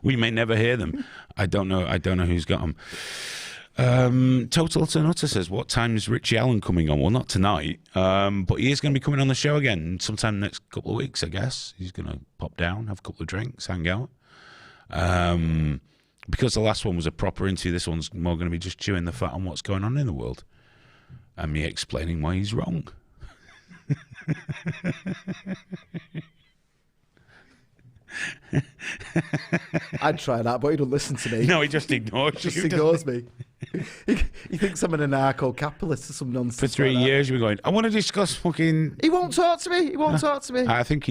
S1: We may never hear them. I don't know who's got them. Total to Nutter says, what time is Richie Allen coming on? Well, not tonight, but he is going to be coming on the show again sometime in the next couple of weeks, I guess. He's going to pop down, have a couple of drinks, hang out. Because the last one was a proper interview, this one's more going to be just chewing the fat on what's going on in the world. And me explaining why he's wrong.
S2: I'd try that, but he don't listen to me.
S1: No, he just ignores you.
S2: Just ignores me. He thinks I'm an anarcho-capitalist or some nonsense.
S1: For 3 years, you're going, I want to discuss fucking...
S2: He won't talk to me. He won't talk to me.
S1: I think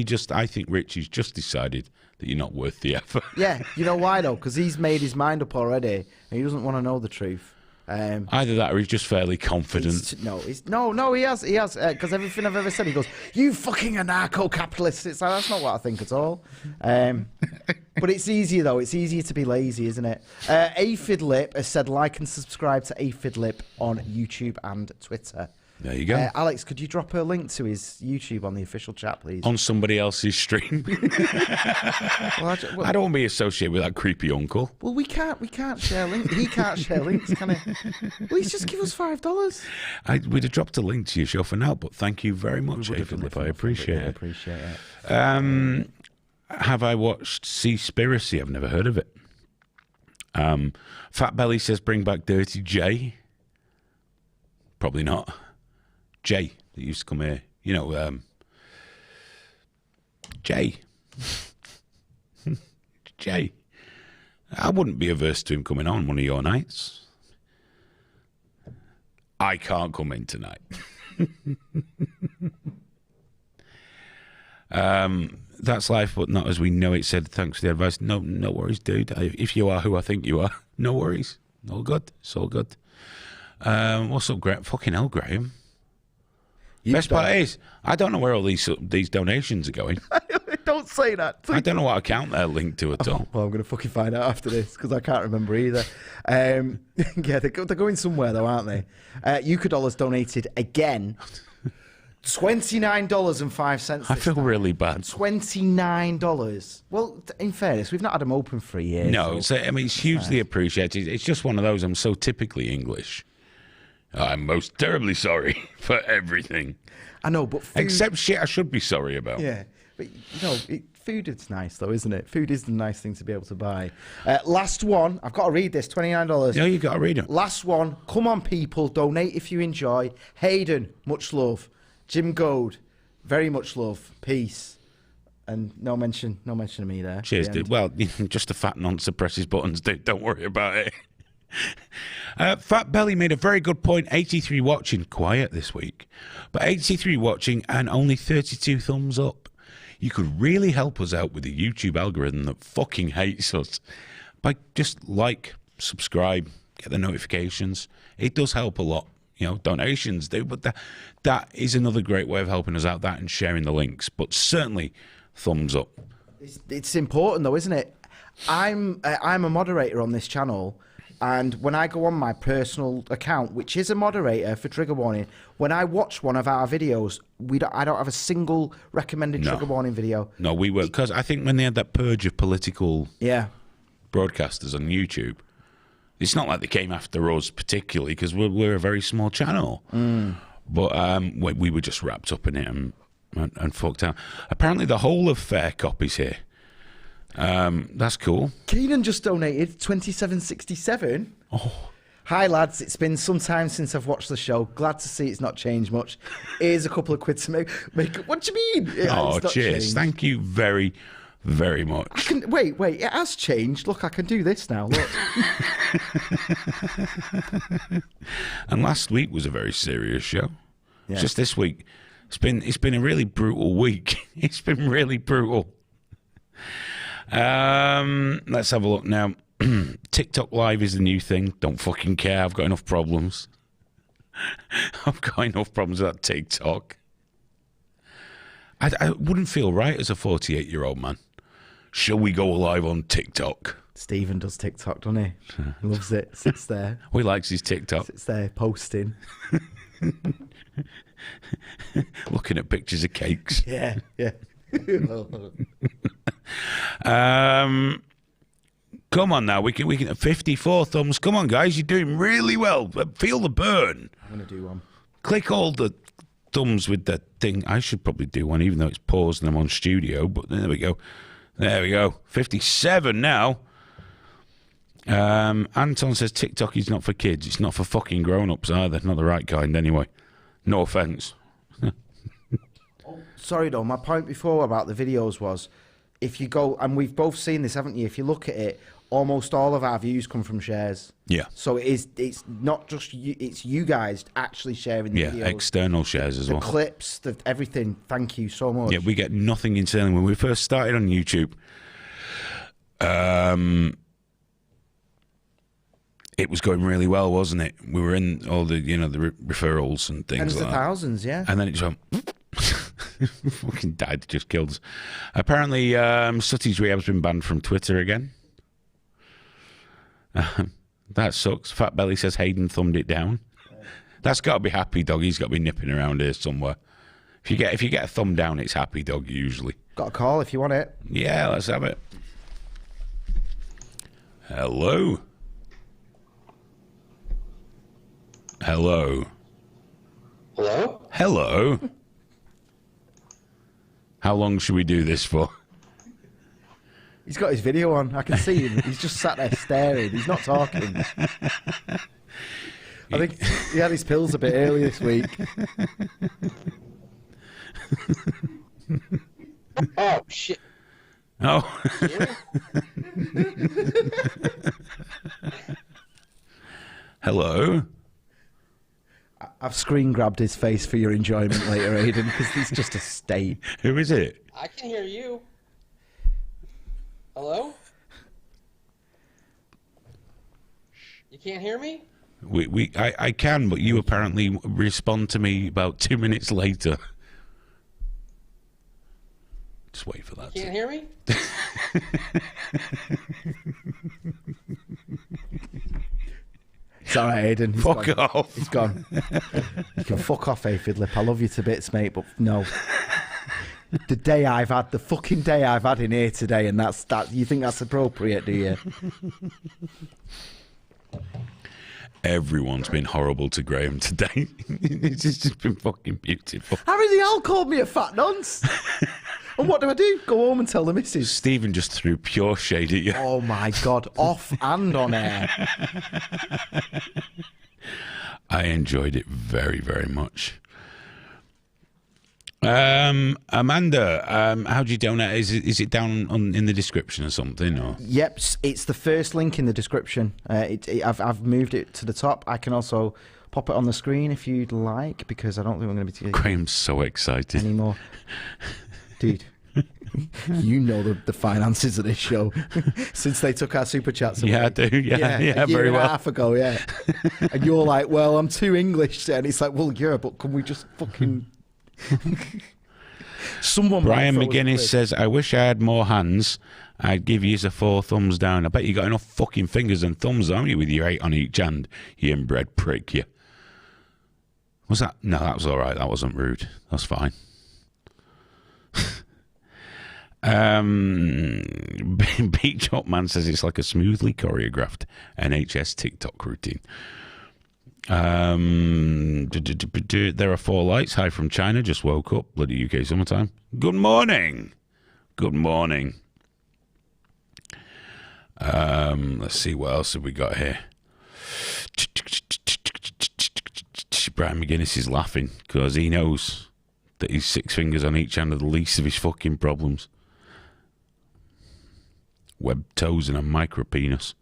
S1: Richie's just decided that you're not worth the effort.
S2: Yeah, you know why, though? Because he's made his mind up already, and he doesn't want to know the truth.
S1: Either that or he's just fairly confident.
S2: No, he has. Because everything I've ever said, he goes, you fucking anarcho-capitalist. It's like, that's not what I think at all. But it's easier, though. It's easier to be lazy, isn't it? Aphid has said, like and subscribe to Aphid on YouTube and Twitter.
S1: There you go.
S2: Alex, could you drop a link to his YouTube on the official chat, please?
S1: On somebody else's stream. I don't want to be associated with that creepy uncle.
S2: Well, we can't share links. He can't share links, can he? Please just give us $5.
S1: We'd have dropped a link to your show for now, but thank you very much, Philip. I appreciate it.
S2: I appreciate it.
S1: Have I watched Seaspiracy? I've never heard of it. Fat Belly says, bring back Dirty J. Probably not. Jay that used to come here, Jay. Jay. I wouldn't be averse to him coming on one of your nights. I can't come in tonight. That's life, but not as we know it. Said, thanks for the advice. No worries, dude. If you are who I think you are, no worries. All good. It's all good. What's up, Graham? Fucking hell, Graham. Best part is, I don't know where all these donations are going.
S2: Don't say that.
S1: I don't know what account they're linked to at all.
S2: Well, I'm going to fucking find out after this because I can't remember either. Yeah, they're going somewhere though, aren't they? Eucadollar's donated again. $29.05.
S1: I feel really bad.
S2: $29. Well, in fairness, we've not had them open for a year.
S1: No, it's hugely appreciated. It's just one of those. I'm so typically English. I'm most terribly sorry for everything.
S2: I know, but food...
S1: except shit I should be sorry about.
S2: Yeah, but food is nice though, isn't it? Food is the nice thing to be able to buy. Last one, I've got to read this. $29.
S1: No, you got to read it.
S2: Last one. Come on, people, donate if you enjoy. Hayden, much love. Jim Goad, very much love. Peace. And no mention of me there.
S1: Cheers, dude. Well, just a fat nonce presses buttons, dude. Don't worry about it. Fat Belly made a very good point. 83 watching, quiet this week, but 83 watching and only 32 thumbs up. You could really help us out with the YouTube algorithm that fucking hates us by just subscribe, get the notifications. It does help a lot. Donations do, but that is another great way of helping us out, that and sharing the links. But certainly, thumbs up.
S2: It's important though, isn't it? I'm a moderator on this channel. And when I go on my personal account, which is a moderator for Trigger Warning, when I watch one of our videos, I don't have a single recommended Trigger Warning video.
S1: No, we were, because I think when they had that purge of political broadcasters on YouTube, it's not like they came after us particularly, because we're a very small channel. But we were just wrapped up in it and fucked out. Apparently the whole of Fair Copy's here. That's cool.
S2: Keenan just donated $27.67.
S1: Oh.
S2: Hi lads, it's been some time since I've watched the show. Glad to see it's not changed much. Here's a couple of quid to make. What do you mean?
S1: Oh, cheers! Changed. Thank you very, very much.
S2: Wait, it has changed. Look, I can do this now. Look.
S1: And last week was a very serious show.
S2: Yeah.
S1: Just this week, it's been a really brutal week. It's been really brutal. Let's have a look now. TikTok Live is the new thing. Don't fucking care. I've got enough problems. I've got enough problems with that TikTok. I wouldn't feel right as a 48-year-old man. Shall we go live on TikTok?
S2: Stephen does TikTok, doesn't he? He loves it. Sits there.
S1: He likes his TikTok.
S2: Sits there posting.
S1: Looking at pictures of cakes. Come on now, we can 54 thumbs. Come on, guys, you're doing really well. Feel the burn.
S2: I'm gonna do one.
S1: Click all the thumbs with the thing. I should probably do one, even though it's paused and I'm on studio. But there we go. There we go. 57 now. Anton says TikTok is not for kids. It's not for fucking grown-ups either. Not the right kind, anyway. No offence.
S2: Sorry, though. My point before about the videos was, if you go, and we've both seen this, haven't you? If you look at it, almost all of our views come from shares.
S1: Yeah.
S2: So it's not just you, it's you guys actually sharing the videos.
S1: External shares as well.
S2: The clips, everything. Thank you so much.
S1: Yeah, we get nothing internally. When we first started on YouTube, it was going really well, wasn't it? We were in all the, the referrals and things
S2: Tens
S1: like
S2: of
S1: that.
S2: thousands, yeah.
S1: And then it just went... fucking died, just killed us. Apparently, Sutty's Rehab's been banned from Twitter again. That sucks. Fat Belly says Hayden thumbed it down. That's got to be Happy Dog. He's got to be nipping around here somewhere. If you get a thumb down, it's Happy Dog usually.
S2: Got a call if you want it.
S1: Yeah, let's have it. Hello. Hello.
S4: Hello?
S1: Hello. How long should we do this for?
S2: He's got his video on. I can see him. He's just sat there staring. He's not talking. I think he had his pills a bit early this week.
S4: Oh, shit.
S1: Oh. Hello.
S2: I've screen grabbed his face for your enjoyment later, Aidan, because he's just a state.
S1: Who is it?
S4: I can hear you. Hello? You can't hear me?
S1: I can, but you apparently respond to me about 2 minutes later. Just wait for that.
S4: You can't hear me?
S2: It's all right, Aidan.
S1: Fuck off.
S2: He's gone. You can fuck off, Aphid Lip. I love you to bits, mate, but no. The fucking day I've had in here today, and that's that. You think that's appropriate, do you?
S1: Everyone's been horrible to Graham today. It's just been fucking beautiful.
S2: Harry the Owl called me a fat nonce. And what do? Go home and tell the missus.
S1: Stephen just threw pure shade at you.
S2: Oh my God, off and on air.
S1: I enjoyed it very, very much. Amanda, how do you donate? Is it down in the description or something? Or?
S2: Yep, it's the first link in the description. I've moved it to the top. I can also pop it on the screen if you'd like, because I don't think we're going to be
S1: Graham's so excited
S2: anymore. Dude, you know the finances of this show since they took our Superchats away.
S1: Yeah, I do. Yeah, very well.
S2: A half ago, yeah. And you're like, well, I'm too English. And it's like, well, yeah, but can we just fucking... Someone.
S1: Brian McGuinness says, I wish I had more hands. I'd give you a 4 thumbs down. I bet you got enough fucking fingers and thumbs, haven't you, with your 8 on each hand, you inbred prick, you. Was that? No, that was all right. That wasn't rude. That's fine. Beach Hop Man says it's like a smoothly choreographed NHS TikTok routine. There are 4 lights. Hi from China. Just woke up. Bloody UK summertime. Good morning. Good morning. Let's see, what else have we got here? Brian McGuinness is laughing because he knows that he's 6 fingers on each hand are the least of his fucking problems. Web toes and a micro penis.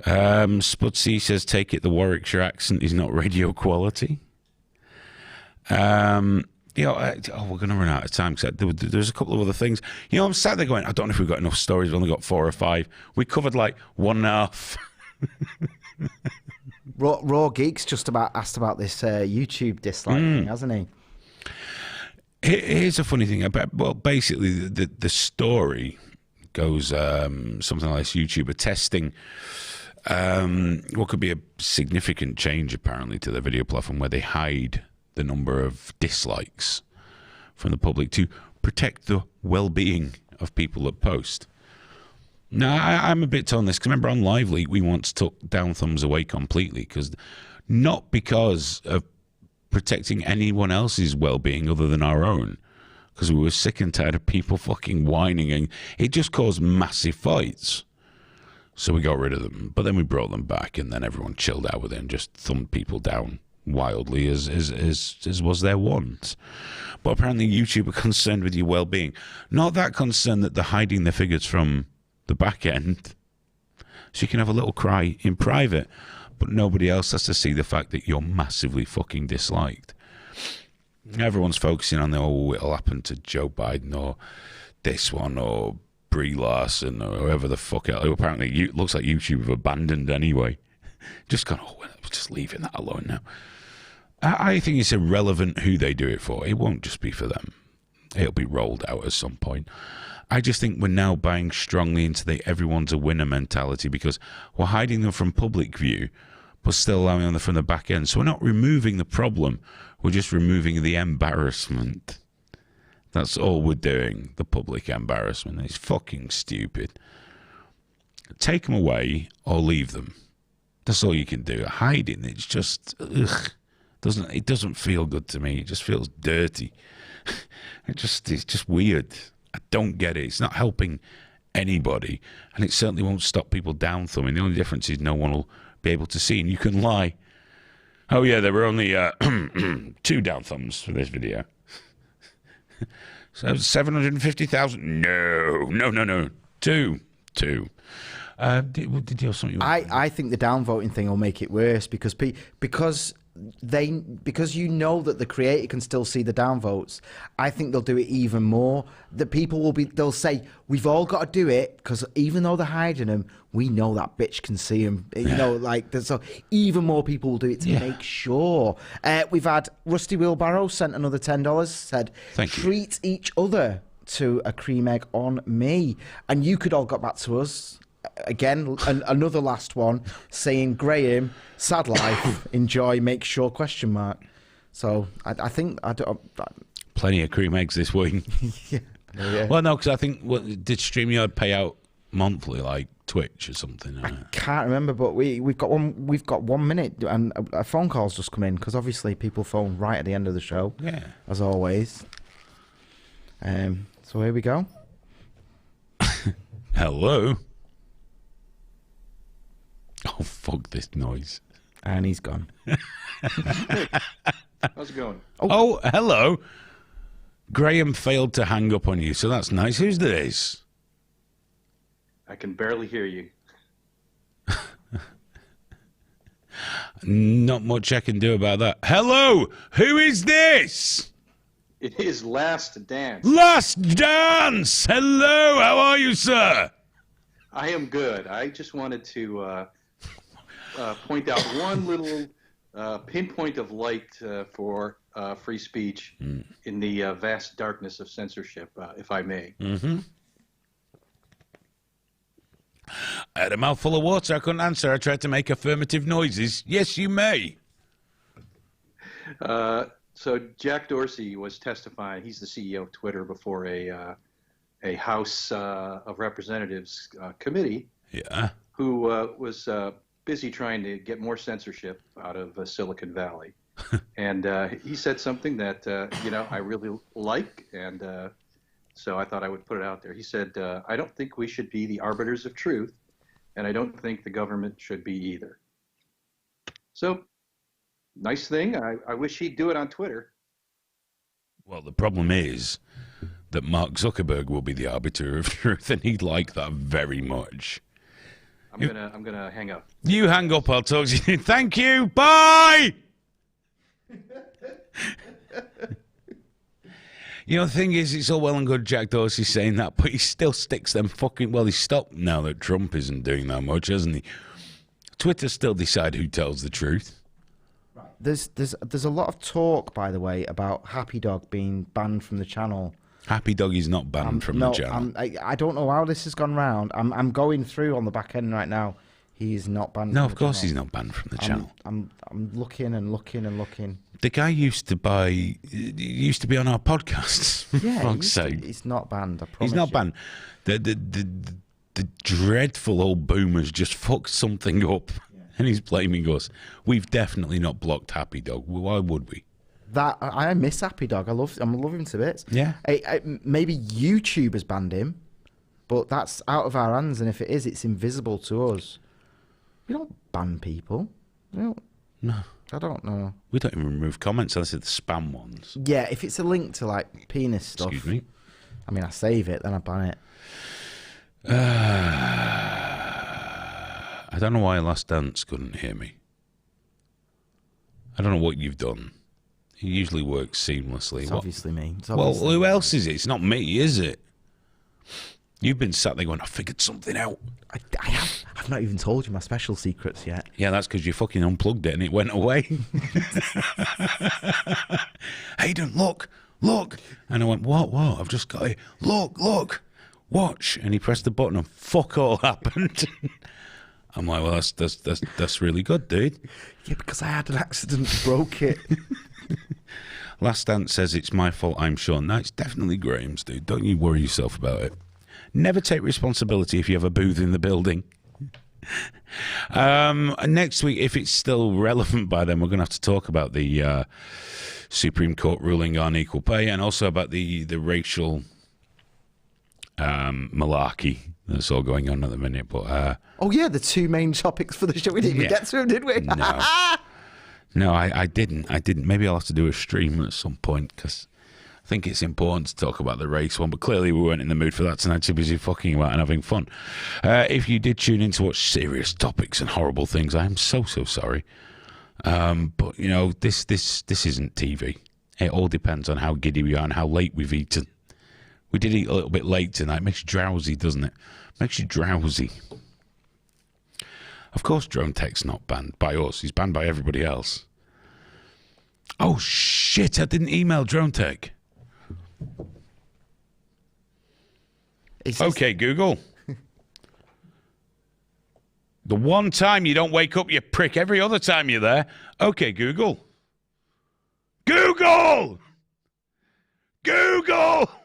S1: Spudsy says, take it the Warwickshire accent is not radio quality. We're going to run out of time because there's a couple of other things. I'm sat there going, I don't know if we've got enough stories. We've only got 4 or 5. We covered like 1.5.
S2: Raw Geeks just about asked about this YouTube dislike thing, hasn't he?
S1: Here's a funny thing about, well, basically the story goes something like this: YouTuber testing what could be a significant change apparently to the video platform, where they hide the number of dislikes from the public to protect the well-being of people that post. No, I'm a bit torn on this, because remember on Live Leak we once took down thumbs away completely, not because of protecting anyone else's well-being other than our own, because we were sick and tired of people fucking whining, and it just caused massive fights. So we got rid of them, but then we brought them back, and then everyone chilled out with it and just thumbed people down wildly as was their wont. But apparently YouTube are concerned with your well-being. Not that concerned that they're hiding the figures from the back end, so you can have a little cry in private, but nobody else has to see the fact that you're massively fucking disliked. Everyone's focusing on it'll happen to Joe Biden or this one or Brie Larson or whoever the fuck else. Apparently it looks like YouTube have abandoned anyway. Just gone, just leaving that alone now. I think it's irrelevant who they do it for. It won't just be for them. It'll be rolled out at some point. I just think we're now buying strongly into the everyone's a winner mentality, because we're hiding them from public view, but still allowing them from the back end. So we're not removing the problem. We're just removing the embarrassment. That's all we're doing, the public embarrassment. It's fucking stupid. Take them away or leave them. That's all you can do. Hiding, it's just, ugh. It doesn't feel good to me. It just feels dirty. It's just weird. I don't get it. It's not helping anybody, and it certainly won't stop people down thumbing. The only difference is no one will be able to see, and you can lie. Oh yeah, there were only 2 down thumbs for this video. So 750,000? No. Two. Did you have something?
S2: I think the downvoting thing will make it worse, because you know that the creator can still see the downvotes. I think they'll do it even more. The people they'll say, we've all got to do it, because even though they're hiding them, we know that bitch can see them. You know, so even more people will do it to make sure. We've had Rusty Wheelbarrow sent another $10, said, treat each other to a cream egg on me. And you could all got back to us. Again, another last one saying, Graham, sad life, enjoy, make sure, ? So I think
S1: plenty of cream eggs this week.
S2: Yeah.
S1: Well, no, because I think did StreamYard pay out monthly like Twitch or something?
S2: I can't remember, but we've got 1 minute, and a phone call's just come in, because obviously people phone right at the end of the show.
S1: Yeah,
S2: as always. So here we go.
S1: Hello. Oh, fuck this noise.
S2: And he's gone.
S5: How's it going?
S1: Oh, hello. Graham failed to hang up on you, so that's nice. Who's this?
S5: I can barely hear you.
S1: Not much I can do about that. Hello, who is this?
S5: It is Last Dance.
S1: Last Dance! Hello, how are you, sir?
S5: I am good. I just wanted to point out one little pinpoint of light for free speech in the vast darkness of censorship, if I may.
S1: Mm-hmm. I had a mouthful of water. I couldn't answer. I tried to make affirmative noises. Yes, you may.
S5: So Jack Dorsey was testifying. He's the CEO of Twitter before a House of Representatives committee.
S1: Yeah.
S5: Who was busy trying to get more censorship out of Silicon Valley. And he said something that, I really like, and so I thought I would put it out there. He said, I don't think we should be the arbiters of truth, and I don't think the government should be either. So, nice thing. I wish he'd do it on Twitter.
S1: Well, the problem is that Mark Zuckerberg will be the arbiter of truth, and he'd like that very much.
S5: I'm gonna hang up.
S1: You hang up, I'll talk to you. Thank you. Bye. You know, the thing is, it's all well and good Jack Dorsey saying that, but he still sticks them fucking... Well, he's stopped now that Trump isn't doing that much, hasn't he? Twitter still decide who tells the truth.
S2: There's a lot of talk, by the way, about Happy Dog being banned from the channel.
S1: Happy Dog is not banned from the channel.
S2: I don't know how this has gone round. I'm going through on the back end right now. He's not banned.
S1: No,
S2: from
S1: of course
S2: channel.
S1: he's not banned from the channel.
S2: I'm looking and looking and looking.
S1: The guy used to be on our podcasts. For
S2: Yeah,
S1: fuck's sake.
S2: he's not banned. I promise.
S1: He's not
S2: you.
S1: banned. The the dreadful old boomers just fucked something up, and he's blaming us. We've definitely not blocked Happy Dog. Why would we?
S2: That I miss Happy Dog. I love him to bits.
S1: Yeah.
S2: Maybe YouTube has banned him, but that's out of our hands. And if it is, it's invisible to us. We don't ban people. No. I don't know.
S1: We don't even remove comments unless it's the spam ones.
S2: Yeah, if it's a link to like penis stuff.
S1: Excuse me.
S2: I mean, I save it, then I ban it.
S1: I don't know why Last Dance couldn't hear me. I don't know what you've done. It usually works seamlessly.
S2: It's obviously me.
S1: Well, who else is it? It's not me, is it? You've been sat there going, I figured something out.
S2: I have. I've not even told you my special secrets yet.
S1: Yeah, that's because you fucking unplugged it and it went away. Hayden, look. And I went, what? I've just got it. Look. Watch. And he pressed the button and fuck all happened. I'm like, well, that's really good, dude.
S2: Yeah, because I had an accident, broke it.
S1: Last Dance says it's my fault, I'm sure. No, it's definitely Graham's, dude. Don't you worry yourself about it. Never take responsibility if you have a booth in the building. Next week, if it's still relevant by then, we're going to have to talk about the Supreme Court ruling on equal pay and also about the racial malarkey that's all going on at the minute. But
S2: oh, yeah, the two main topics for the show. We didn't even get to them, did we?
S1: No, I didn't. Maybe I'll have to do a stream at some point because I think it's important to talk about the race one. But clearly we weren't in the mood for that tonight. Too busy fucking about and having fun. If you did tune in to watch serious topics and horrible things, I am so sorry. But you know, this isn't TV. It all depends on how giddy we are and how late we've eaten. We did eat a little bit late tonight. It makes you drowsy, doesn't it? Makes you drowsy. Of course, Drone Tech's not banned by us. He's banned by everybody else. Oh, shit. I didn't email Drone Tech. Okay, Google. The one time you don't wake up, you prick. Every other time you're there. Okay, Google. Google!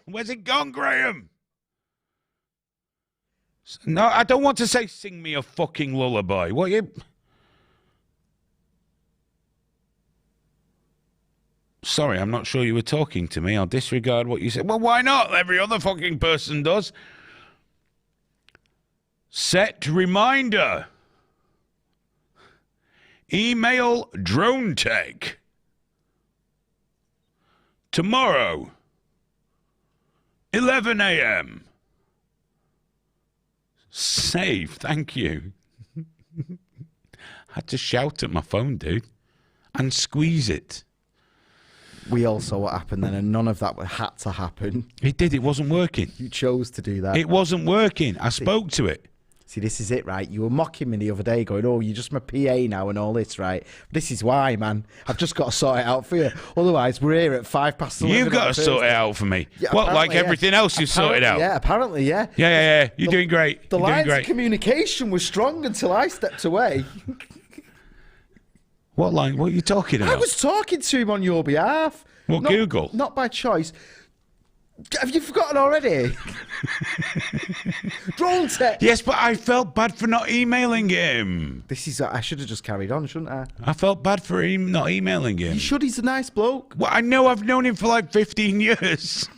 S1: Where's it gone, Graham? No, I don't want to say sing me a fucking lullaby. What you... Sorry, I'm not sure you were talking to me. I'll disregard what you said. Well, why not? Every other fucking person does. Set reminder. Email Drone Tech. Tomorrow, 11 a.m. Save, thank you. Had to shout at my phone, dude, and squeeze it.
S2: We all saw what happened then, and none of that had to happen.
S1: It did, it wasn't working.
S2: You chose to do that.
S1: It wasn't working. I spoke to it.
S2: See, this is it, right? You were mocking me the other day, going, oh, you're just my PA now and all this, right? This is why, man. I've just got to sort it out for you. Otherwise, we're here at 11:05.
S1: You've got to sort it out for me. Yeah, what, like everything else you've sorted out?
S2: Yeah, apparently, yeah.
S1: Yeah. You're doing great.
S2: The lines of communication was strong until I stepped away.
S1: What line? What are you talking about?
S2: I was talking to him on your behalf.
S1: What, Google?
S2: Not by choice. Have you forgotten already? Drone Tech.
S1: Yes, but I felt bad for not emailing him.
S2: I should have just carried on, shouldn't I?
S1: I felt bad for him not emailing him.
S2: You should. He's a nice bloke.
S1: Well, I know. I've known him for like 15 years.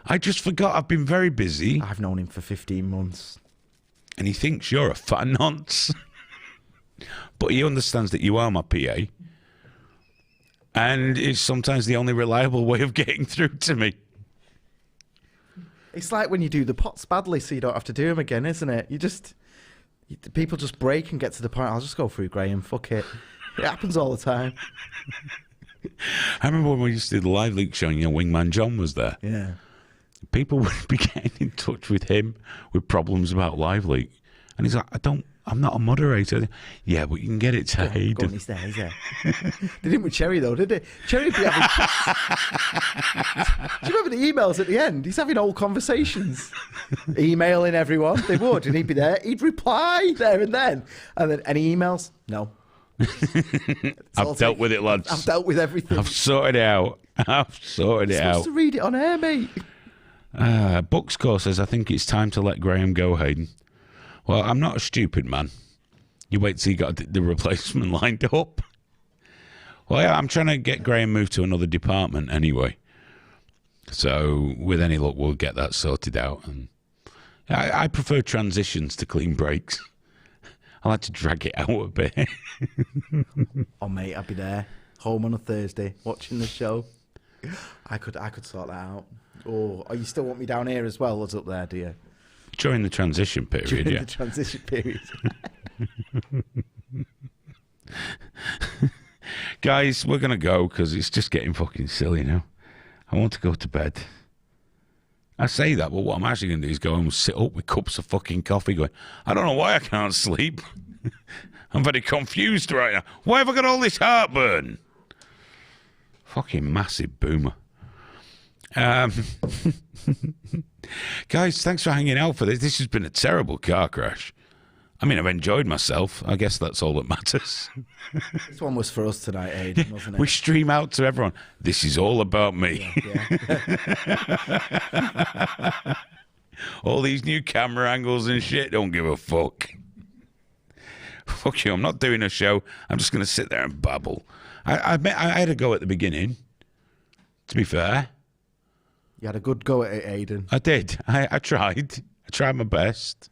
S1: I just forgot. I've been very busy.
S2: I've known him for 15 months.
S1: And he thinks you're a fat nonce. But he understands that you are my PA. And it's sometimes the only reliable way of getting through to me.
S2: It's like when you do the pots badly so you don't have to do them again, isn't it? People just break and get to the point, I'll just go through Graham, fuck it. It happens all the time.
S1: I remember when we used to do the live leak show and Wingman John was there.
S2: Yeah.
S1: People would be getting in touch with him with problems about live leak. And he's like, I'm not a moderator. Yeah, but you can get it to Hayden.
S2: Go on, he's there. They didn't with Cherry, though, did they? Cherry would be having... Do you remember the emails at the end? He's having old conversations. Emailing everyone. They would, and he'd be there. He'd reply there and then. And then, any emails? No.
S1: I've dealt with it, lads.
S2: I've dealt with everything.
S1: I've sorted it out. You're
S2: supposed to read it on air, mate.
S1: Bookscore says, I think it's time to let Graham go, Hayden. Well, I'm not a stupid man. You wait till you got the replacement lined up. Well, yeah, I'm trying to get Graham moved to another department anyway. So with any luck, we'll get that sorted out. And I prefer transitions to clean breaks. I like to drag it out a bit.
S2: Oh, mate, I'd be there, home on a Thursday, watching the show. I could sort that out. Oh, you still want me down here as well as up there, do you?
S1: During the transition period,
S2: During
S1: yeah.
S2: the transition period.
S1: Guys, we're going to go because it's just getting fucking silly now. I want to go to bed. I say that, but what I'm actually going to do is go and sit up with cups of fucking coffee going, I don't know why I can't sleep. I'm very confused right now. Why have I got all this heartburn? Fucking massive boomer. Guys, thanks for hanging out for this. This has been a terrible car crash. I mean, I've enjoyed myself. I guess that's all that matters.
S2: This one was for us tonight, Aidan, wasn't it?
S1: We stream out to everyone. This is all about me.
S2: Yeah.
S1: All these new camera angles and shit, don't give a fuck. Fuck you, I'm not doing a show. I'm just going to sit there and babble. I admit I had a go at the beginning, to be fair.
S2: You had a good go at it, Aidan.
S1: I did. I tried. I tried my best.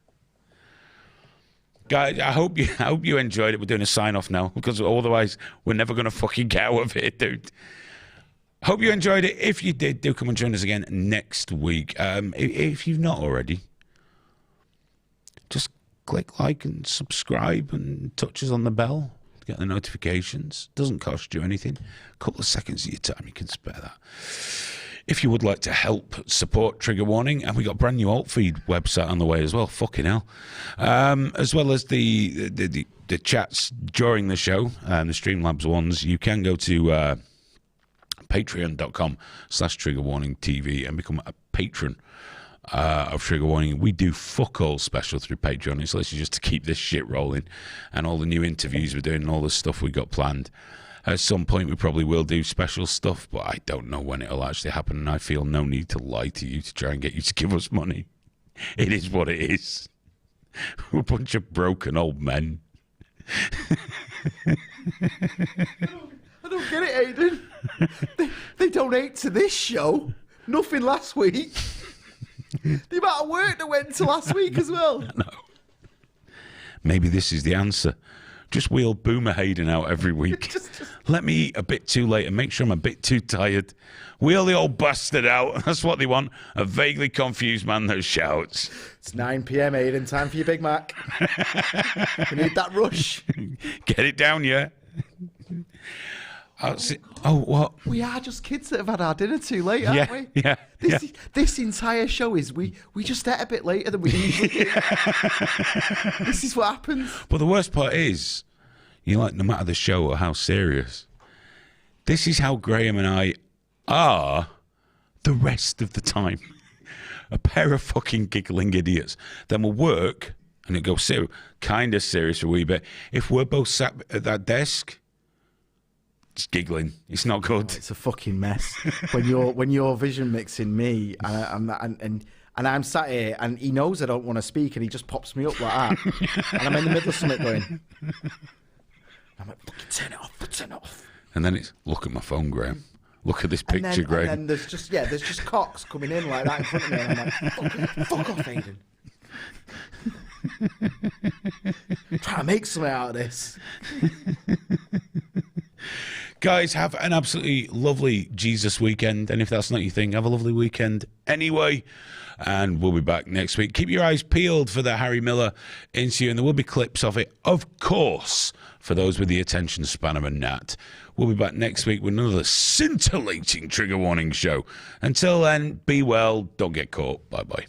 S1: Guys, I hope you enjoyed it. We're doing a sign-off now, because otherwise we're never going to fucking get out of it, dude. Hope you enjoyed it. If you did, do come and join us again next week. If you've not already, just click like and subscribe and touch us on the bell to get the notifications. Doesn't cost you anything. A couple of seconds of your time, you can spare that. If you would like to help support Trigger Warning, and we got a brand new alt feed website on the way as well, fucking hell, as well as the chats during the show, the Streamlabs ones, you can go to patreon.com/triggerwarningtv and become a patron of Trigger Warning. We do fuck all special through Patreon. It's literally just to keep this shit rolling, and all the new interviews we're doing and all the stuff we got planned. At some point, we probably will do special stuff, but I don't know when it'll actually happen, and I feel no need to lie to you to try and get you to give us money. It is what it is. We're a bunch of broken old men.
S2: I don't get it, Aidan. They donate to this show. Nothing last week. The amount of work that went to last week as well.
S1: No. Maybe this is the answer. Just wheel Boomer Hayden out every week.
S2: Just
S1: Let me eat a bit too late and make sure I'm a bit too tired. Wheel the old bastard out. That's what they want. A vaguely confused man that shouts.
S2: It's 9 p.m, Aidan. Time for your Big Mac. We need that rush.
S1: Get it down, yeah? Oh, what?
S2: We are just kids that have had our dinner too late, aren't we?
S1: Yeah.
S2: This entire show is we just ate a bit later than we usually do. This is what happens.
S1: But the worst part is, no matter the show or how serious, this is how Graham and I are the rest of the time. A pair of fucking giggling idiots. Then we'll work, and it goes kind of serious for a wee bit. If we're both sat at that desk, it's giggling. It's not good.
S2: It's a fucking mess. when you're vision mixing me and I'm sat here and he knows I don't want to speak and he just pops me up like that. And I'm in the middle of something going. I'm like, fucking turn it off.
S1: And then it's, look at my phone, Graham. Look at this picture, Graham.
S2: And then there's just cocks coming in like that in front of me. And I'm like, fuck off, Aidan. Trying to make something out of this.
S1: Guys, have an absolutely lovely Jesus weekend. And if that's not your thing, have a lovely weekend anyway. And we'll be back next week. Keep your eyes peeled for the Harry Miller interview. And there will be clips of it, of course, for those with the attention span of a gnat. We'll be back next week with another scintillating Trigger Warning show. Until then, be well. Don't get caught. Bye-bye.